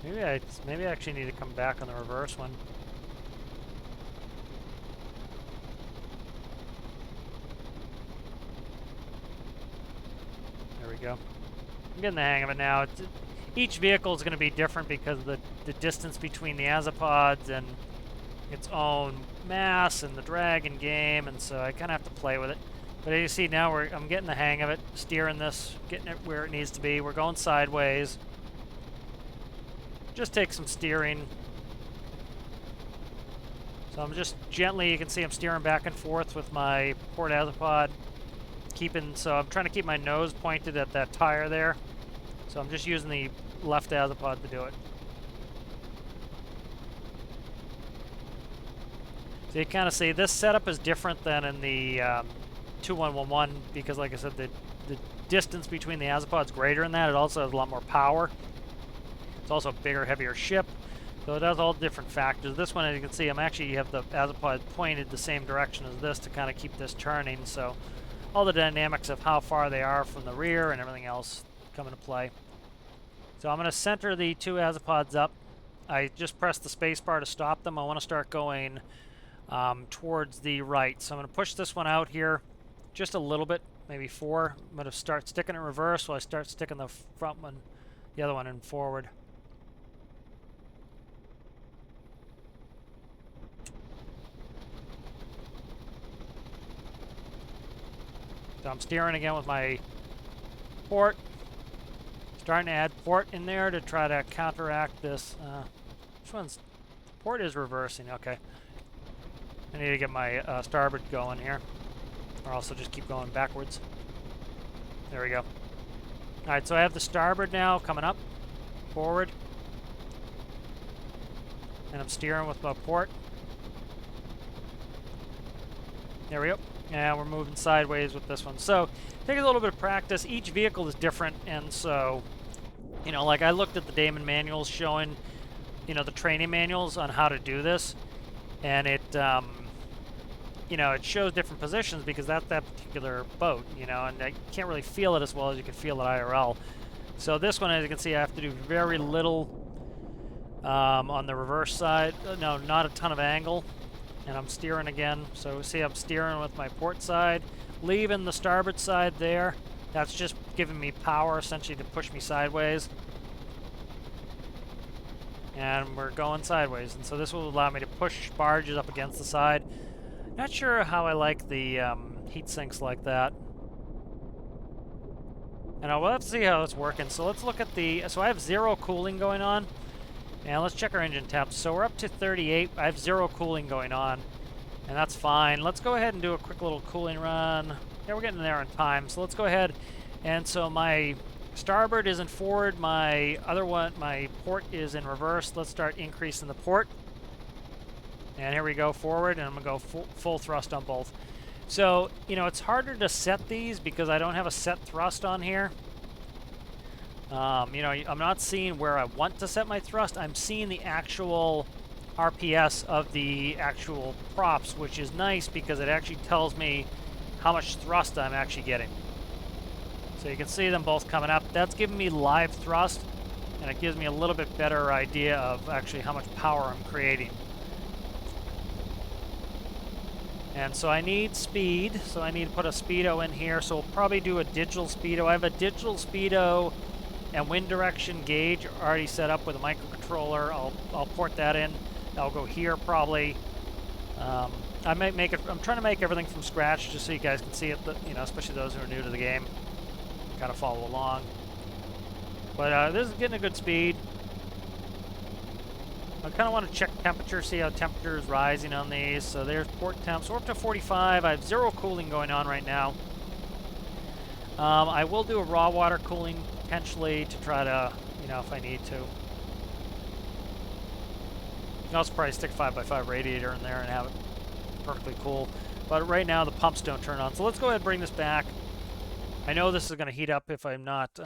Maybe I actually need to come back on the reverse one. There we go. I'm getting the hang of it now. Each vehicle is going to be different because of the distance between the Azipods and its own mass and the drag in game, and so I kind of have to play with it. But as you see now, I'm getting the hang of it, steering this, getting it where it needs to be. We're going sideways. Just take some steering. So I'm just gently, you can see I'm steering back and forth with my port Azipod. So I'm trying to keep my nose pointed at that tire there. So I'm just using the left Azipod to do it. So you kind of see this setup is different than in the 2111 because, like I said, the distance between the Azipod is greater in that. It also has a lot more power. It's also a bigger, heavier ship. So it has all different factors. This one, as you can see, I'm actually have the Azipod pointed the same direction as this to kind of keep this turning. So all the dynamics of how far they are from the rear and everything else come into play. So I'm going to center the two Azipods up. I just pressed the space bar to stop them. I want to start going towards the right. So I'm going to push this one out here just a little bit, maybe 4. I'm going to start sticking it in reverse while I start sticking the front one, the other one in forward. So I'm steering again with my port. Starting to add port in there to try to counteract this. Which one's... Port is reversing, okay. I need to get my starboard going here. Or also just keep going backwards. There we go. Alright, so I have the starboard now coming up. Forward. And I'm steering with my port. There we go. And we're moving sideways with this one. So, take a little bit of practice. Each vehicle is different, and so, you know, like I looked at the Damon manuals showing, you know, the training manuals on how to do this, and it, you know, it shows different positions because that's that particular boat, you know, and I can't really feel it as well as you can feel it IRL. So this one, as you can see, I have to do very little on the reverse side. No, not a ton of angle. And I'm steering again. So see, I'm steering with my port side, leaving the starboard side there. That's just giving me power, essentially, to push me sideways. And we're going sideways. And so this will allow me to push barges up against the side. Not sure how I like the heat sinks like that. And we'll have to see how it's working. So let's look at the... So I have 0 cooling going on. And let's check our engine temps. So we're up to 38. I have 0 cooling going on, and that's fine. Let's go ahead and do a quick little cooling run. Yeah, we're getting there on time. So let's go ahead. And so my starboard is in forward. My other one, my port is in reverse. Let's start increasing the port. And here we go, forward, and I'm going to go full thrust on both. So, you know, it's harder to set these because I don't have a set thrust on here. You know, I'm not seeing where I want to set my thrust. I'm seeing the actual RPS of the actual props, which is nice because it actually tells me how much thrust I'm actually getting. So you can see them both coming up. That's giving me live thrust, and it gives me a little bit better idea of actually how much power I'm creating. And so I need speed, so I need to put a speedo in here. So we'll probably do a digital speedo. I have a digital speedo and wind direction gauge already set up with a microcontroller. I'll port that in. I'll go here probably. I might make it. I'm trying to make everything from scratch just so you guys can see it. You know, especially those who are new to the game, kind of follow along. But this is getting a good speed. I kind of want to check temperature, see how temperature is rising on these. So there's port temp. So we're up to 45. I have 0 cooling going on right now. I will do a raw water cooling potentially to try to, you know, if I need to. You can also probably stick a 5x5 radiator in there and have it perfectly cool. But right now the pumps don't turn on. So let's go ahead and bring this back. I know this is going to heat up if I'm not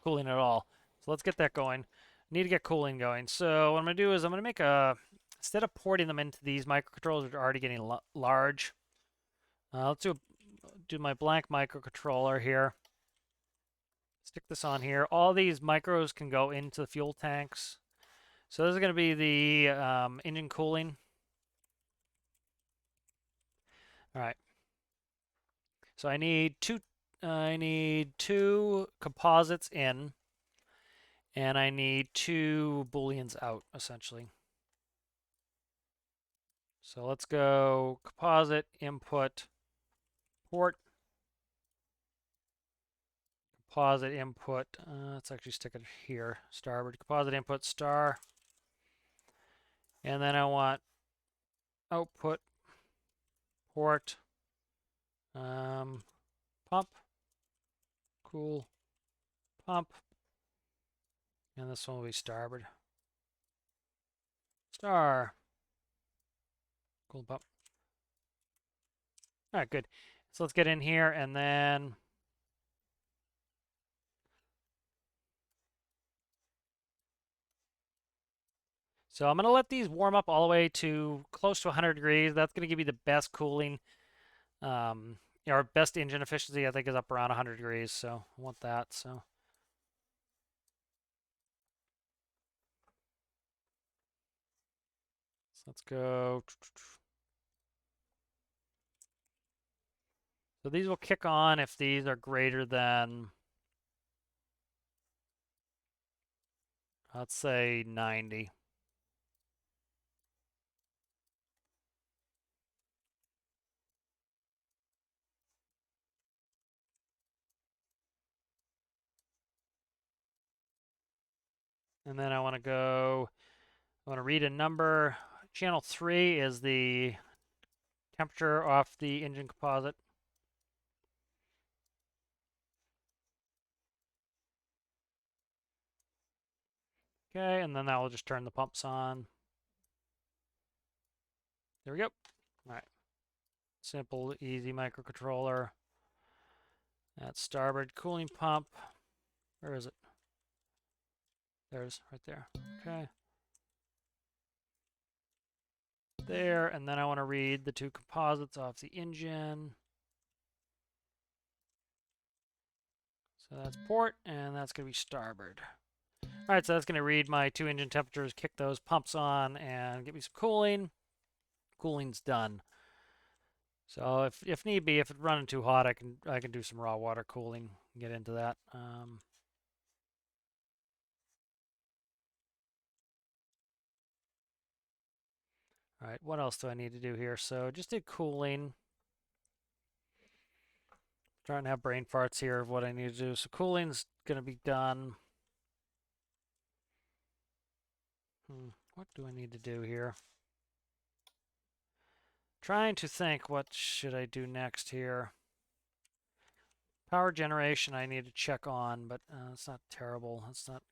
cooling at all. So let's get that going. Need to get cooling going. So what I'm going to do is I'm going to make a, instead of porting them into these microcontrollers that are already getting large, let's do my blank microcontroller here. Stick this on here. All these micros can go into the fuel tanks. So this is going to be the engine cooling. All right. So I need two composites in, and I need 2 booleans out, essentially. So let's go composite input port. Composite input, let's actually stick it here, starboard. Composite input star. And then I want output port pump, cool, pump, and this one will be starboard. Star, cool pump. All right, good. So let's get in here and then so I'm going to let these warm up all the way to close to 100 degrees. That's going to give you the best cooling. Our best engine efficiency, I think, is up around 100 degrees. So I want that. So let's go. So these will kick on if these are greater than, let's say, 90. And then I want to read a number. Channel 3 is the temperature off the engine composite. Okay, and then that will just turn the pumps on. There we go. All right. Simple, easy microcontroller. That's starboard cooling pump. Where is it? There's right there. Okay. There, and then I want to read the two composites off the engine. So that's port, and that's going to be starboard. All right, so that's going to read my two engine temperatures, kick those pumps on, and get me some cooling. Cooling's done. So if need be, if it's running too hot, I can do some raw water cooling and get into that. All right, what else do I need to do here? So just did cooling. Trying to have brain farts here of what I need to do. So cooling's going to be done. What do I need to do here? Trying to think what should I do next here. Power generation I need to check on, but it's not terrible. It's not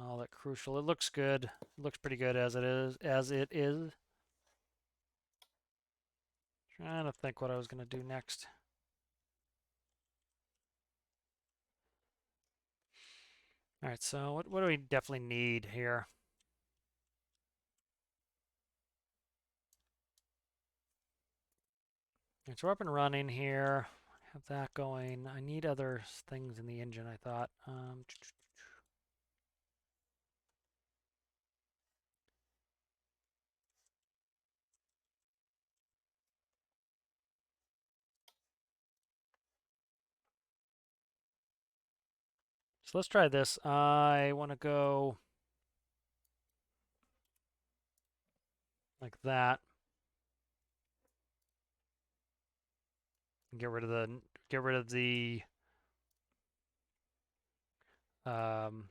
all that crucial. It looks good. It looks pretty good as it is. Trying to think what I was going to do next. All right, so what do we definitely need here? Right, so we're up and running here. Have that going. I need other things in the engine, I thought. So let's try this. I want to go like that. Get rid of the um,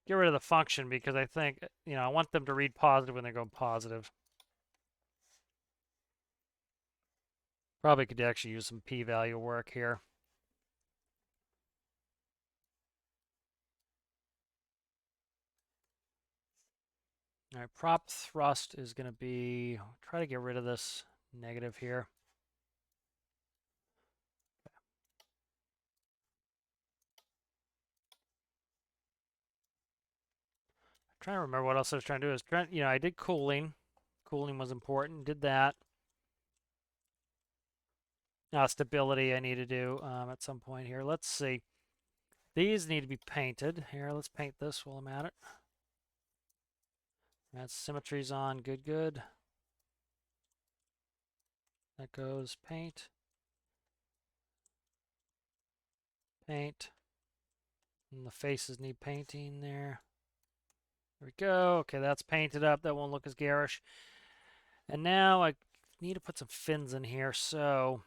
get rid of the function because I think I want them to read positive when they're going positive. Probably could actually use some p-value work here. All right, prop thrust is going to be, try to get rid of this negative here. I'm trying to remember what else I was trying to do. I did cooling. Cooling was important. Did that. Stability I need to do at some point here. Let's see. These need to be painted. Here, let's paint this while I'm at it. That symmetry's on. Good, good. That goes paint. Paint. And the faces need painting there. There we go. Okay, that's painted up. That won't look as garish. And now I need to put some fins in here. So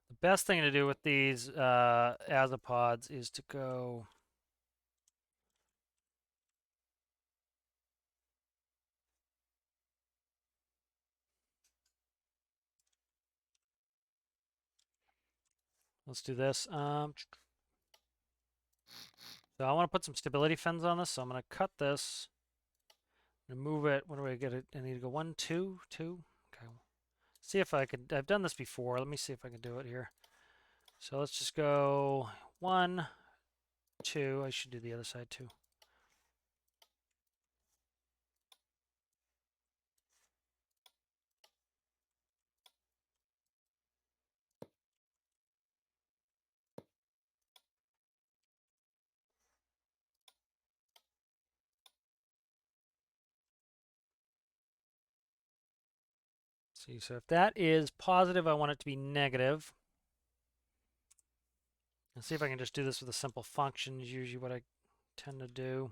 the best thing to do with these Azipods is to go Let's do this. So I want to put some stability fins on this, so I'm going to cut this and move it. What do I get? I need to go 1, 2, 2. Okay. See if I could. I've done this before. Let me see if I can do it here. So let's just go 1, 2. I should do the other side too. See, so if that is positive, I want it to be negative. Let's see if I can just do this with a simple function, is usually what I tend to do.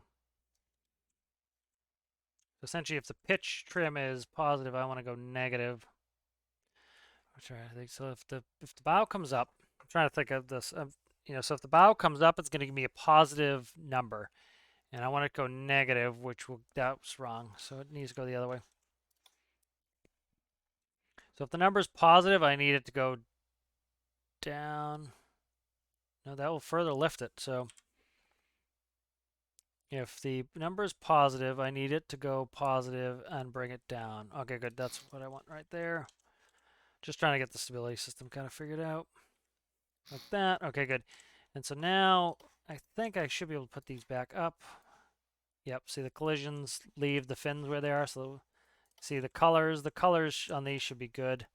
Essentially, if the pitch trim is positive, I want to go negative. I'm trying to think. So if the bow comes up, I'm trying to think of this. So if the bow comes up, it's going to give me a positive number, and I want it to go negative, that's wrong. So it needs to go the other way. So if the number is positive, I need it to go down. No, that will further lift it. So if the number is positive, I need it to go positive and bring it down. Okay, good. That's what I want right there. Just trying to get the stability system kind of figured out. Like that. Okay, good. And so now I think I should be able to put these back up. Yep, see the collisions leave the fins where they are. So see the colors on these should be good.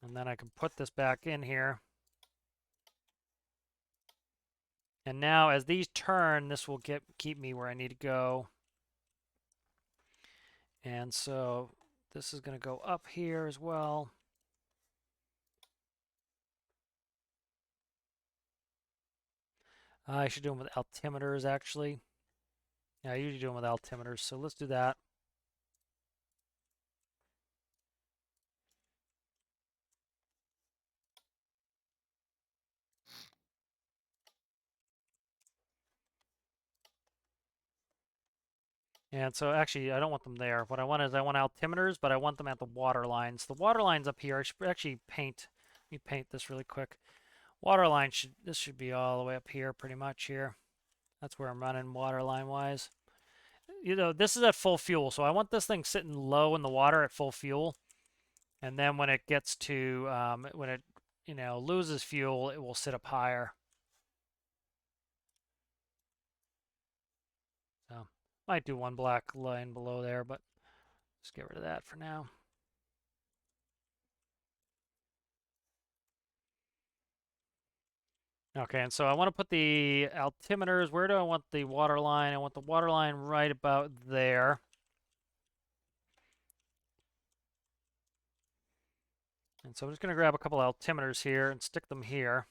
And then I can put this back in here. And now as these turn, this will keep me where I need to go. And so this is going to go up here as well. I should do them with altimeters, actually. Yeah, I usually do them with altimeters, so let's do that. And so actually, I don't want them there. What I want is I want altimeters, but I want them at the water lines. The water line's up here. I should actually paint. Let me paint this really quick. Water line this should be all the way up here, pretty much here. That's where I'm running water line wise. This is at full fuel, so I want this thing sitting low in the water at full fuel. And then when it gets to when it loses fuel, it will sit up higher. So might do one black line below there, but just get rid of that for now. Okay, and so I want to put the altimeters. Where do I want the water line? I want the water line right about there. And so I'm just going to grab a couple altimeters here and stick them here.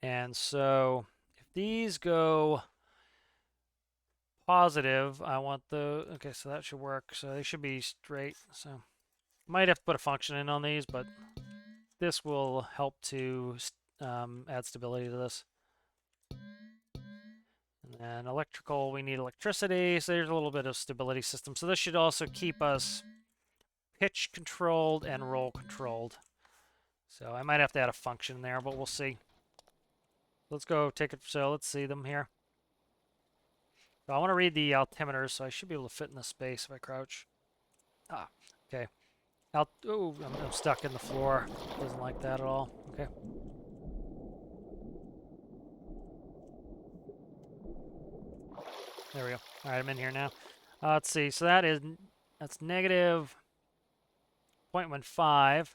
And so if these go positive, I want okay, so that should work. So they should be straight. So might have to put a function in on these, but this will help to add stability to this. And then electrical, we need electricity. So there's a little bit of stability system. So this should also keep us pitch controlled and roll controlled. So I might have to add a function there, but we'll see. Let's go take it. So let's see them here. So I want to read the altimeters, so I should be able to fit in the space if I crouch. Ah, okay. Oh, I'm stuck in the floor. Doesn't like that at all. Okay. There we go. All right, I'm in here now. Let's see. So that's negative 0.15,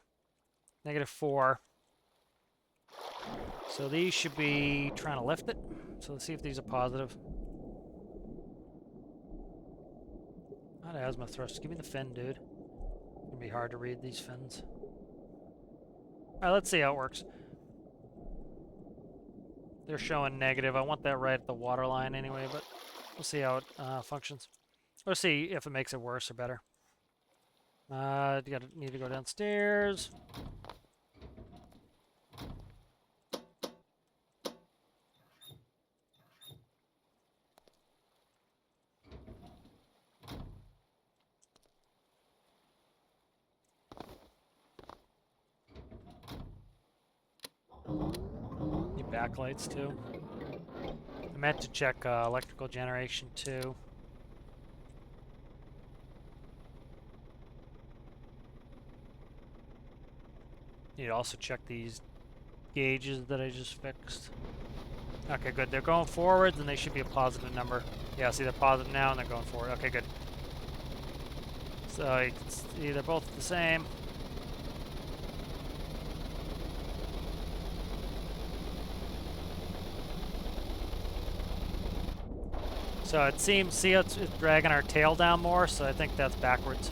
negative 4. So these should be trying to lift it. So let's see if these are positive. Not asthma thrust. Give me the fin, dude. It's gonna be hard to read these fins. All right, let's see how it works. They're showing negative. I want that right at the water line anyway, but we'll see how it functions. We'll see if it makes it worse or better. Need to go downstairs. Need backlights too. I meant to check electrical generation too. Need to also check these gauges that I just fixed. Okay, good. They're going forwards and they should be a positive number. Yeah, see they're positive now and they're going forward. Okay, good. So you can see they're both the same. So it seems, see it's dragging our tail down more, so I think that's backwards.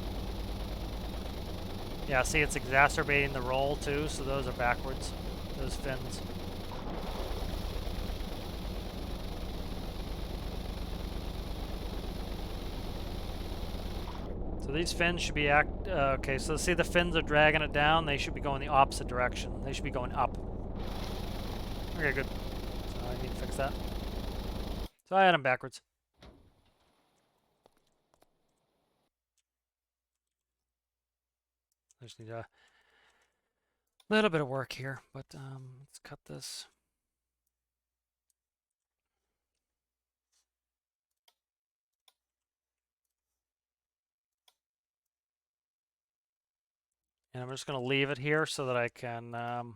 Yeah, see it's exacerbating the roll too, so those are backwards, those fins. So these fins should be okay, so see the fins are dragging it down, they should be going the opposite direction. They should be going up. Okay, good. So I need to fix that. So I had them backwards. I just need a little bit of work here, but let's cut this. And I'm just going to leave it here so that I can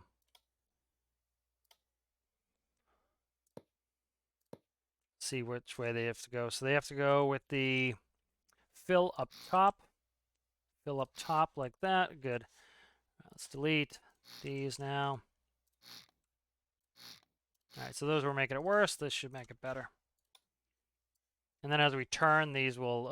see which way they have to go. So they have to go with the fill up top like that. Good. Let's delete these now. All right, so those were making it worse. This should make it better. And then as we turn, these will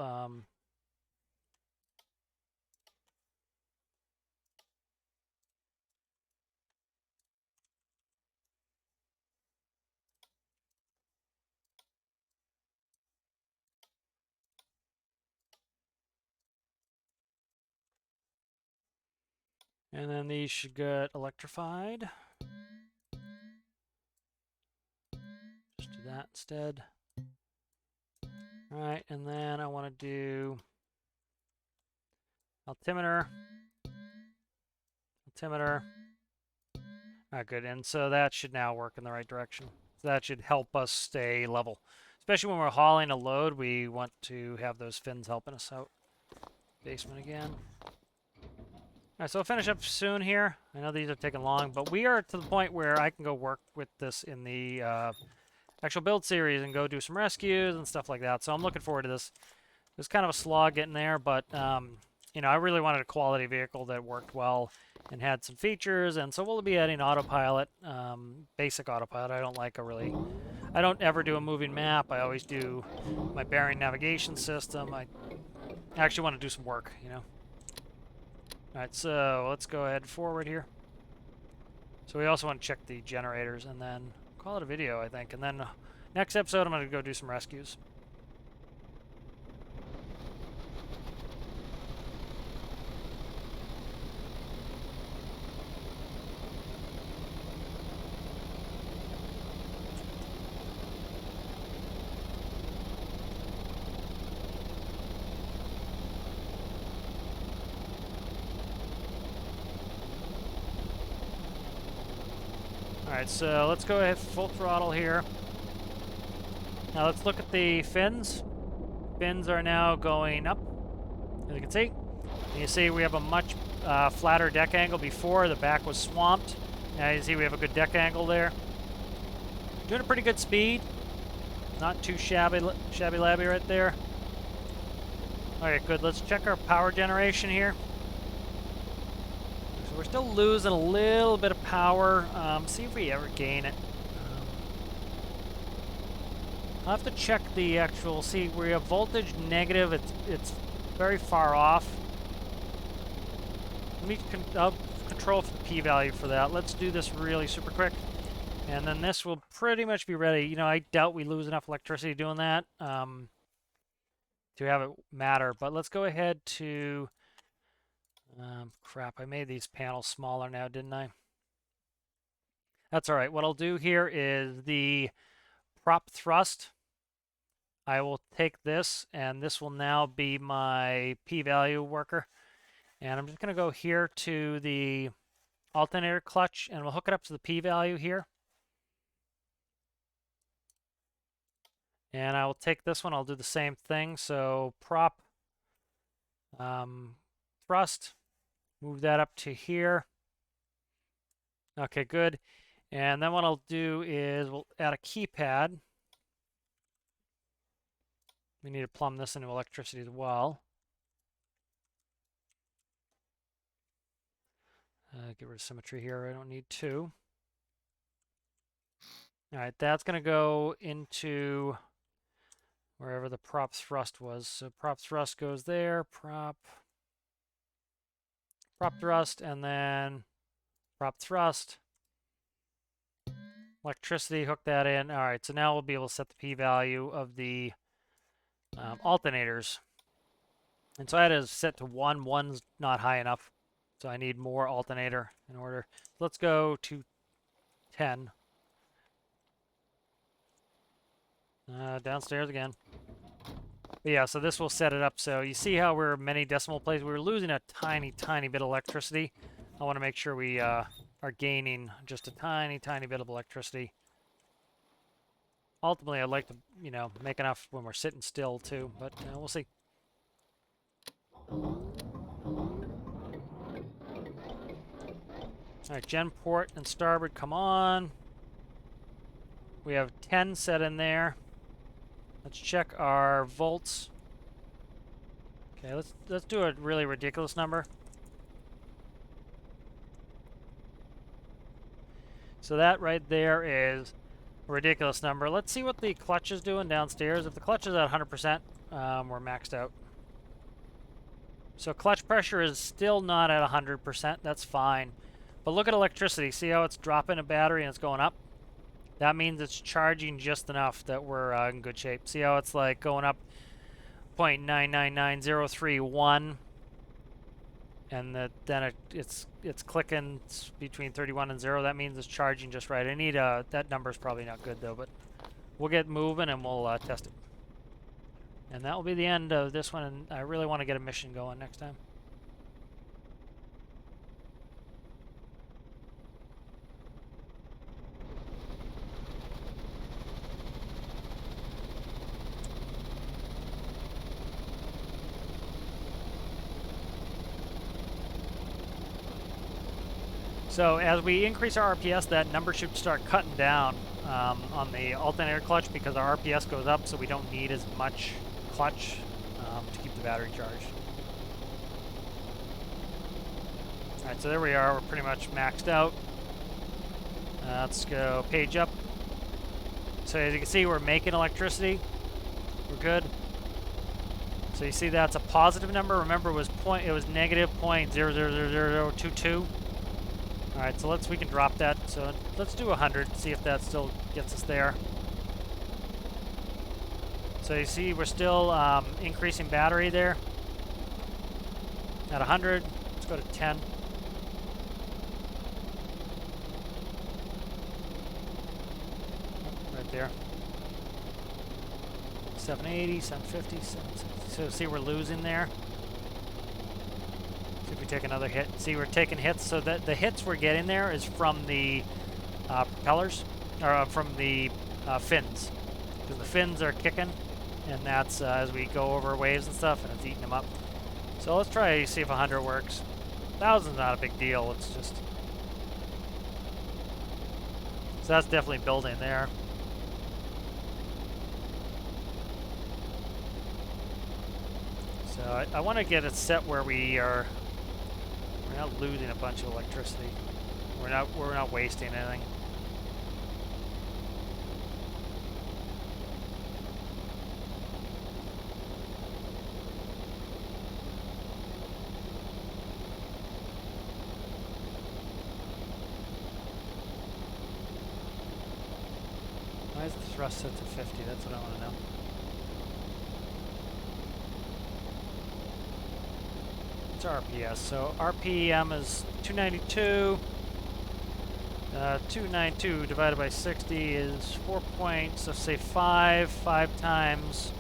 and then these should get electrified. Just do that instead. All right, and then I want to do altimeter. All right, good. And so that should now work in the right direction. So that should help us stay level. Especially when we're hauling a load, we want to have those fins helping us out. Basement again. All right, so I'll finish up soon here. I know these are taking long, but we are to the point where I can go work with this in the actual build series and go do some rescues and stuff like that. So I'm looking forward to this. It was kind of a slog getting there, but you know, I really wanted a quality vehicle that worked well and had some features, and so we'll be adding autopilot, basic autopilot. I don't ever do a moving map. I always do my bearing navigation system. I actually want to do some work, you know. All right, so let's go ahead forward here. So we also want to check the generators and then call it a video, I think. And then next episode, I'm going to go do some rescues. Alright, so let's go ahead full throttle here. Now let's look at the fins. Fins are now going up, as you can see. And you see we have a much flatter deck angle. Before, the back was swamped. Now you see we have a good deck angle there. Doing a pretty good speed. Not too shabby-labby right there. Alright, good. Let's check our power generation here. We're still losing a little bit of power. See if we ever gain it. I'll have to check the actual, see we have voltage negative, it's very far off. Let me control for the p-value for that. Let's do this really super quick. And then this will pretty much be ready. You know, I doubt we lose enough electricity doing that to have it matter. But let's go ahead to... crap, I made these panels smaller now, didn't I? That's all right. What I'll do here is the prop thrust. I will take this, and this will now be my p-value worker. And I'm just going to go here to the alternator clutch, and we'll hook it up to the p-value here. And I will take this one, I'll do the same thing. So prop thrust, move that up to here. Okay, good. And then what I'll do is we'll add a keypad. We need to plumb this into electricity as well. Get rid of symmetry here. I don't need two. All right, that's going to go into wherever the prop thrust was. So prop thrust goes there, prop thrust, and then prop thrust. Electricity, hook that in. All right, so now we'll be able to set the p-value of the alternators. And so I had it set to 1. 1's not high enough, so I need more alternator in order. Let's go to 10. Downstairs again. But yeah, so this will set it up. So you see how we're many decimal places. We're losing a tiny, tiny bit of electricity. I want to make sure we are gaining just a tiny, tiny bit of electricity. Ultimately, I'd like to, you know, make enough when we're sitting still too, but we'll see. All right, gen port and starboard, come on. We have 10 set in there. Let's check our volts. Okay, let's do a really ridiculous number. So that right there is a ridiculous number. Let's see what the clutch is doing downstairs. If the clutch is at 100%, we're maxed out. So clutch pressure is still not at 100%. That's fine. But look at electricity. See how it's dropping a battery and it's going up? That means it's charging just enough that we're in good shape. See how it's like going up 0.999031, and then it's clicking between 31 and 0. That means it's charging just right. I need that number's probably not good though, but we'll get moving and we'll test it. And that will be the end of this one. And I really want to get a mission going next time. So as we increase our RPS, that number should start cutting down on the alternator clutch because our RPS goes up, so we don't need as much clutch to keep the battery charged. All right, so there we are. We're pretty much maxed out. Let's go page up. So as you can see, we're making electricity. We're good. So you see that's a positive number. Remember, it was negative 0.000022. All right, so we can drop that. So let's do 100, see if that still gets us there. So you see we're still increasing battery there. At 100, let's go to 10. Right there. 780, 750, 760. So see we're losing there. See if we take another hit. See, we're taking hits. So that the hits we're getting there is from the propellers, or from the fins. Because the fins are kicking, and that's as we go over waves and stuff, and it's eating them up. So let's try to see if 100 works. 1,000's not a big deal. It's just... So that's definitely building there. So I want to get it set where we're not losing a bunch of electricity. We're not wasting anything. Why is the thrust set to 50? That's what I want to know. What's RPS? So RPM is 292. 292 divided by 60 is 4 points. So say 5 times.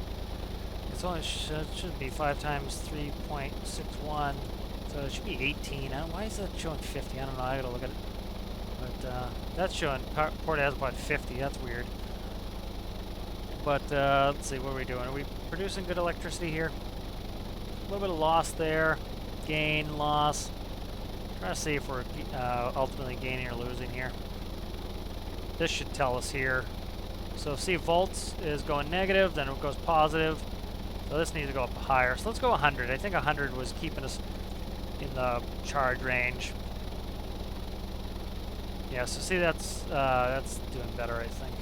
It's only should be 5 times 3.61. So So it should be 18. Why is that showing 50? I don't know. I gotta look at it. But that's showing port Azipod 50. That's weird. But let's see, what are we doing? Are we producing good electricity here? A little bit of loss there. Gain, loss. Trying to see if we're ultimately gaining or losing here. This should tell us here. So see, volts is going negative, then it goes positive. So this needs to go up higher. So let's go 100. I think 100 was keeping us in the charge range. Yeah, so see, that's doing better, I think.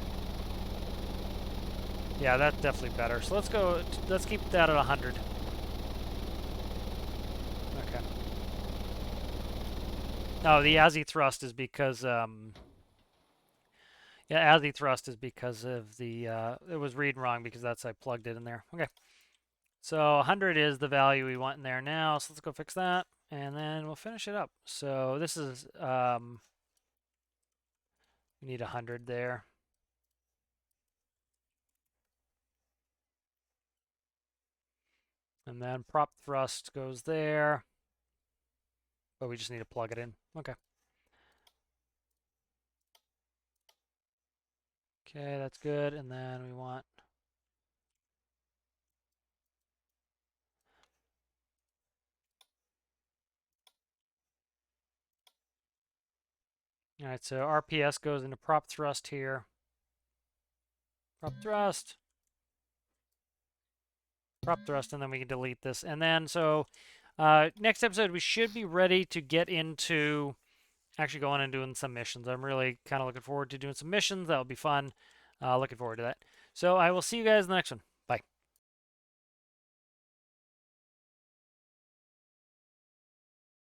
Yeah, that's definitely better. So let's keep that at 100. Okay. Oh, the ASI thrust is because yeah, ASI thrust is because of the it was reading wrong because I plugged it in there. Okay. So 100 is the value we want in there now. So let's go fix that, and then we'll finish it up. So this is we need 100 there. And then prop thrust goes there. But we just need to plug it in. Okay. Okay, that's good. And then we want all right, so RPS goes into prop thrust here. Prop thrust. Prop thrust, and then we can delete this. And then, so next episode, we should be ready to get into actually going and doing some missions. I'm really kind of looking forward to doing some missions. That'll be fun. Looking forward to that. So I will see you guys in the next one.